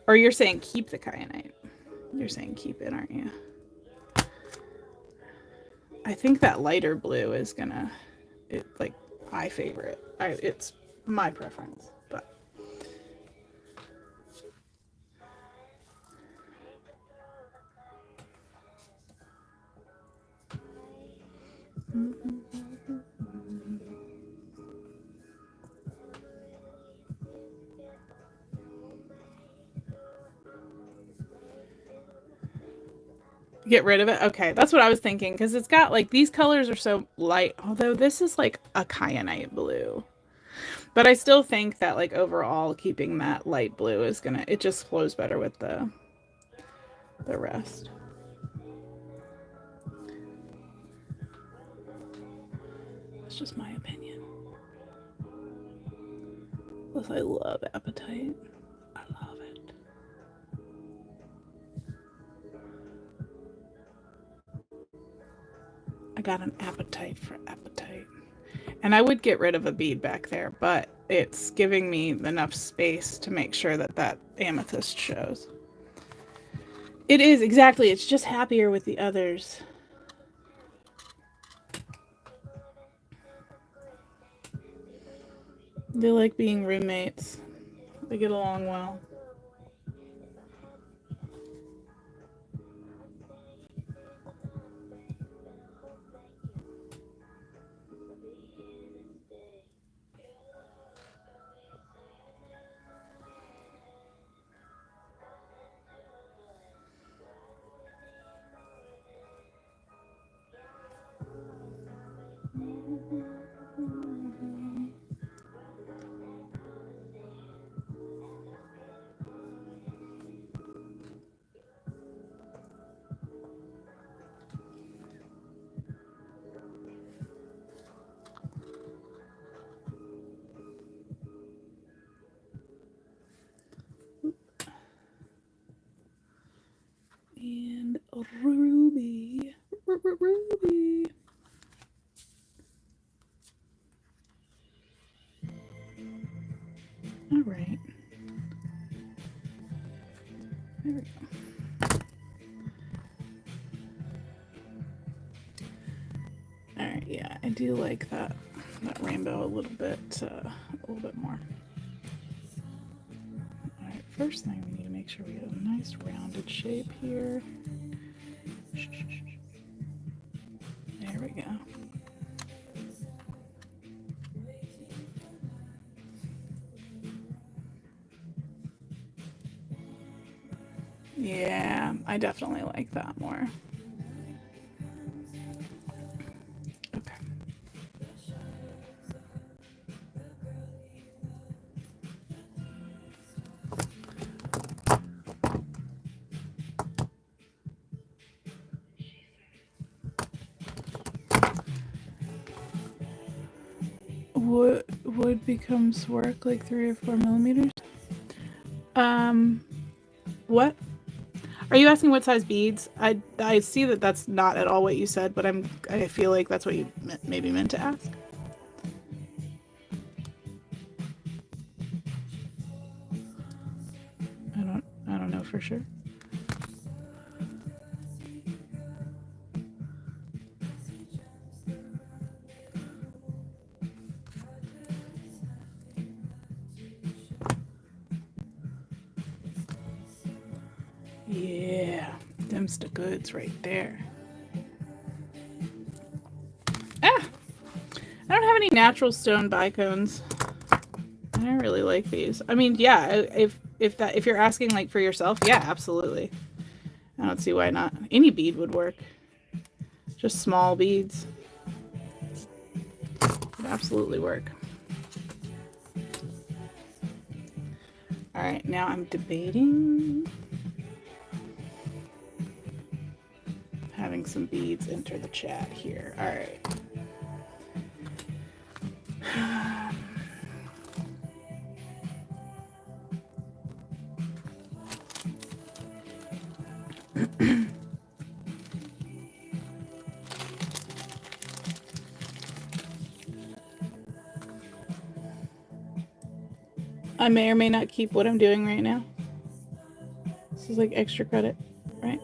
Or you're saying keep the kyanite. You're saying keep it, aren't you? I think that lighter blue is gonna, like, I favorite. It's my preference, but. Get rid of it? Okay, that's what I was thinking, because it's got, like, these colors are so light, although this is like a kyanite blue. But I still think that, like, overall, keeping that light blue is gonna, it just flows better with the rest. That's just my opinion. Plus, I love Appetite. I love it. I got an appetite for Appetite. And I would get rid of a bead back there, but it's giving me enough space to make sure that that amethyst shows. It is, exactly. It's just happier with the others. They like being roommates. They get along well. And Ruby. Ruby. All right. There we go. All right, yeah, I do like that rainbow a little bit more. All right, first thing we need to make sure we get a nice rounded shape here. There we go. Yeah, I definitely like that more. Okay. Wood becomes work like 3 or 4 millimeters. What? Are you asking what size beads? I see that that's not at all what you said, but I feel like that's what you maybe meant to ask. I don't know for sure. Yeah, them's the goods right there. Ah! I don't have any natural stone bicones. I don't really like these. I mean, yeah, if you're asking like for yourself, yeah, absolutely. I don't see why not. Any bead would work. Just small beads would absolutely work. All right, now I'm debating how having some beads enter the chat here. All right. I may or may not keep what I'm doing right now. This is like extra credit, right?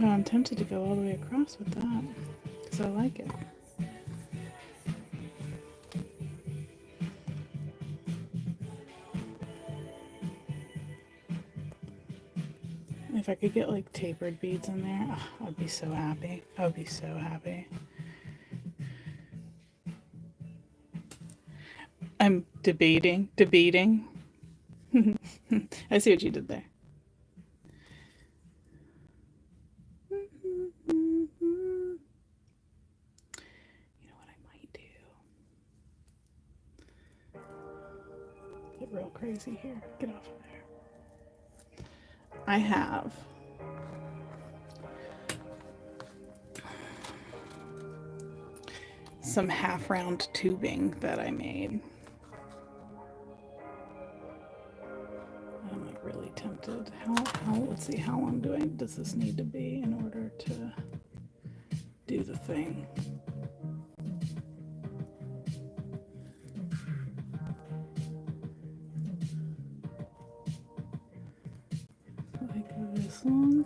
Oh, I'm tempted to go all the way across with that because I like it. If I could get like tapered beads in there, oh, I'd be so happy. I would be so happy. I'm debating. I see what you did there. You know what I might do? Get real crazy here. Get off of there. I have some half round tubing that I made. I'm like really tempted. Let's see, how long does this need to be in order to do the thing? Like this one.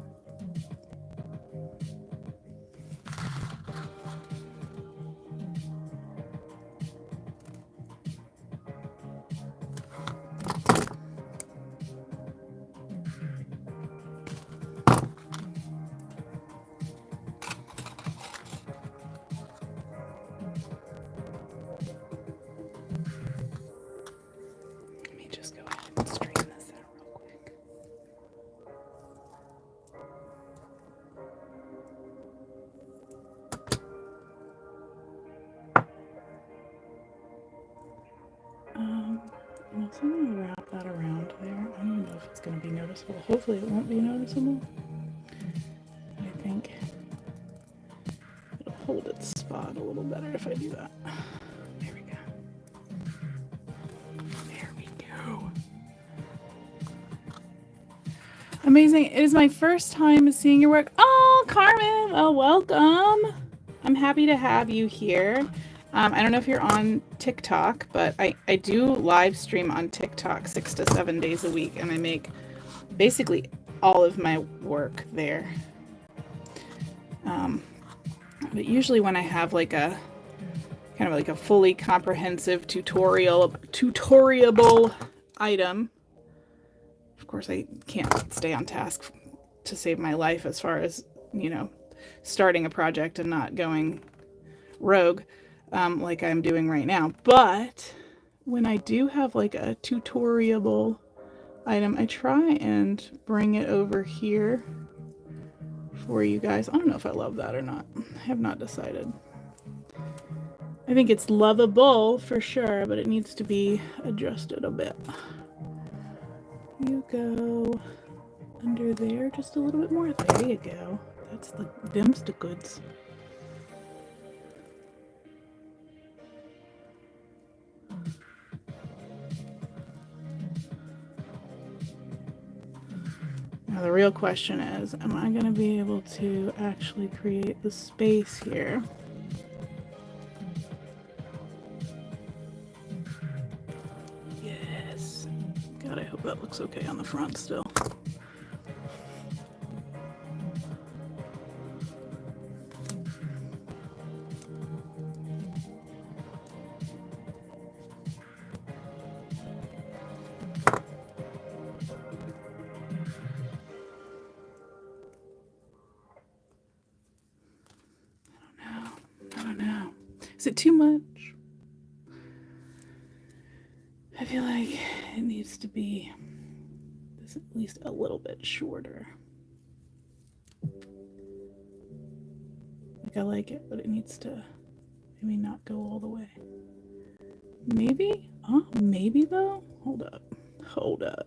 So I'm going to wrap that around there. I don't know if it's going to be noticeable. Hopefully it won't be noticeable. I think it'll hold its spot a little better if I do that. There we go. There we go. Amazing. It is my first time seeing your work. Oh, Carmen. Well, welcome. I'm happy to have you here. I don't know if you're on TikTok, but I do live stream on TikTok 6 to 7 days a week, and I make basically all of my work there. But usually when I have like a kind of like a fully comprehensive tutoriable item, of course I can't stay on task to save my life as far as, you know, starting a project and not going rogue. Like I'm doing right now. But when I do have like a tutoriable item, I try and bring it over here for you guys. I don't know if I love that or not. I have not decided. I think it's lovable for sure, but it needs to be adjusted a bit. You go under there just a little bit more. There you go. That's them's the goods. Now the real question is, am I going to be able to actually create the space here? Yes. God, I hope that looks okay on the front still. Is it too much? I feel like it needs to be this at least a little bit shorter. Like I like it, but it needs to maybe not go all the way. Maybe? Huh? Maybe though? Hold up. Hold up.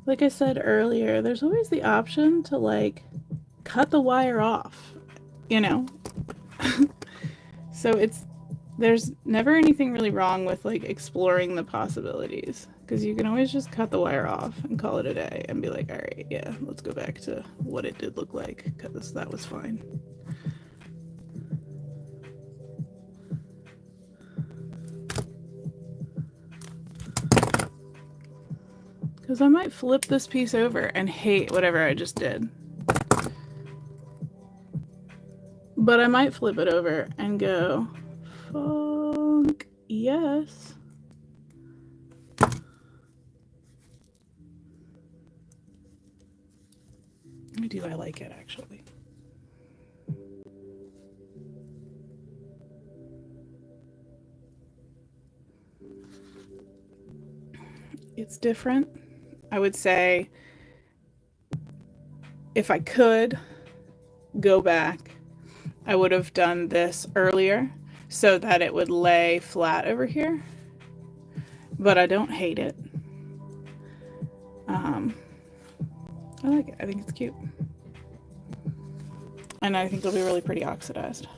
Like I said earlier, there's always the option to like cut the wire off, you know? So there's never anything really wrong with like exploring the possibilities, because you can always just cut the wire off and call it a day and be like, all right, yeah, let's go back to what it did look like, because that was fine. Because I might flip this piece over and hate whatever I just did. But I might flip it over and go, fuck yes. Do I like it actually? It's different. I would say if I could go back, I would have done this earlier so that it would lay flat over here, but I don't hate it. I like it. I think it's cute. And I think it'll be really pretty oxidized.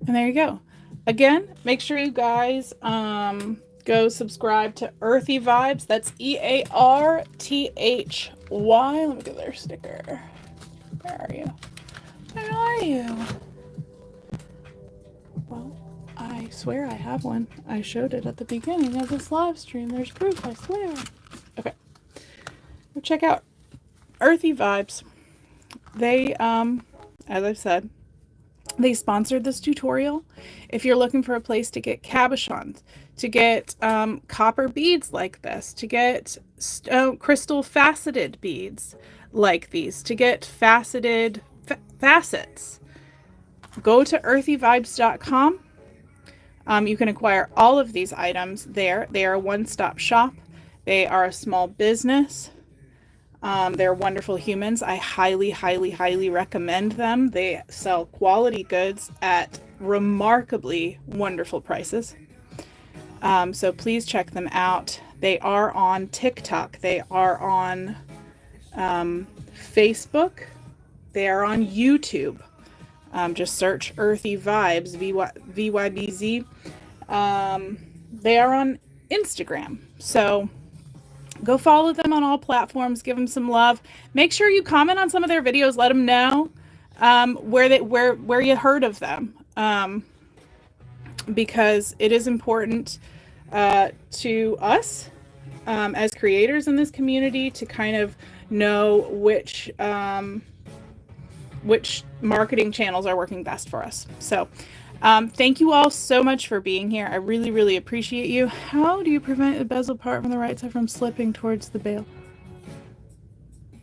And there you go. Again, make sure you guys go subscribe to EarthyVybz. That's EARTHY. Let me get their sticker. Where are you? Where are you? Well, I swear I have one. I showed it at the beginning of this live stream. There's proof, I swear. Okay. Go check out EarthyVybz. They, as I've said, they sponsored this tutorial. If you're looking for a place to get cabochons, to get copper beads like this, to get crystal faceted beads like these, to get faceted facets, go to earthyvybz.com. You can acquire all of these items there. They are a one-stop shop. They are a small business. They're wonderful humans. I highly, highly, highly recommend them. They sell quality goods at remarkably wonderful prices. So please check them out. They are on TikTok. They are on Facebook. They are on YouTube. Just search EarthyVybz, VYBZ. They are on Instagram. So go follow them on all platforms. Give them some love. Make sure you comment on some of their videos. Let them know where you heard of them, because it is important to us as creators in this community to kind of know which marketing channels are working best for us. So thank you all so much for being here. I really, really appreciate you. How do you prevent the bezel part from the right side from slipping towards the bail?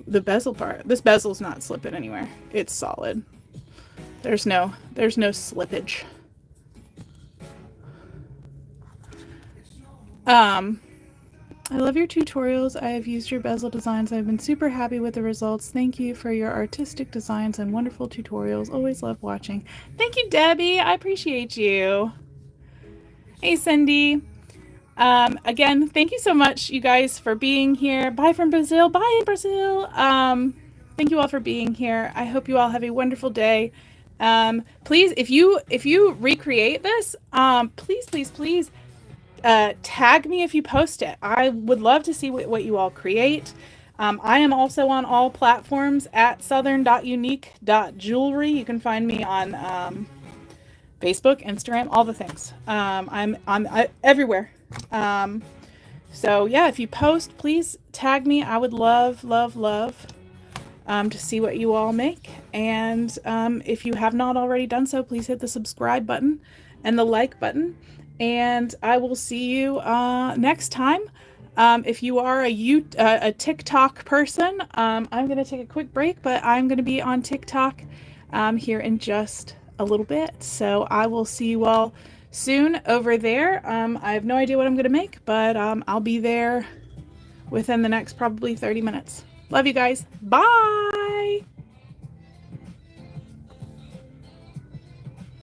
The bezel part. This bezel's not slipping anywhere. It's solid. There's no slippage. I love your tutorials. I have used your bezel designs. I've been super happy with the results. Thank you for your artistic designs and wonderful tutorials. Always love watching. Thank you, Debbie. I appreciate you. Hey, Cindy. Again, thank you so much, you guys, for being here. Bye from Brazil. Bye, Brazil. Thank you all for being here. I hope you all have a wonderful day. Please, if you recreate this, please tag me if you post it. I would love to see what you all create. I am also on all platforms at southern.unique.jewelry. You can find me on Facebook, Instagram, all the things. I'm everywhere. So yeah, if you post, please tag me. I would love to see what you all make. And if you have not already done so, please hit the subscribe button and the like button. and I will see you next time. If you are a TikTok person, I'm going to take a quick break, but I'm going to be on TikTok here in just a little bit. So I will see you all soon over there. I have no idea what I'm going to make, but I'll be there within the next probably 30 minutes. Love you guys. Bye.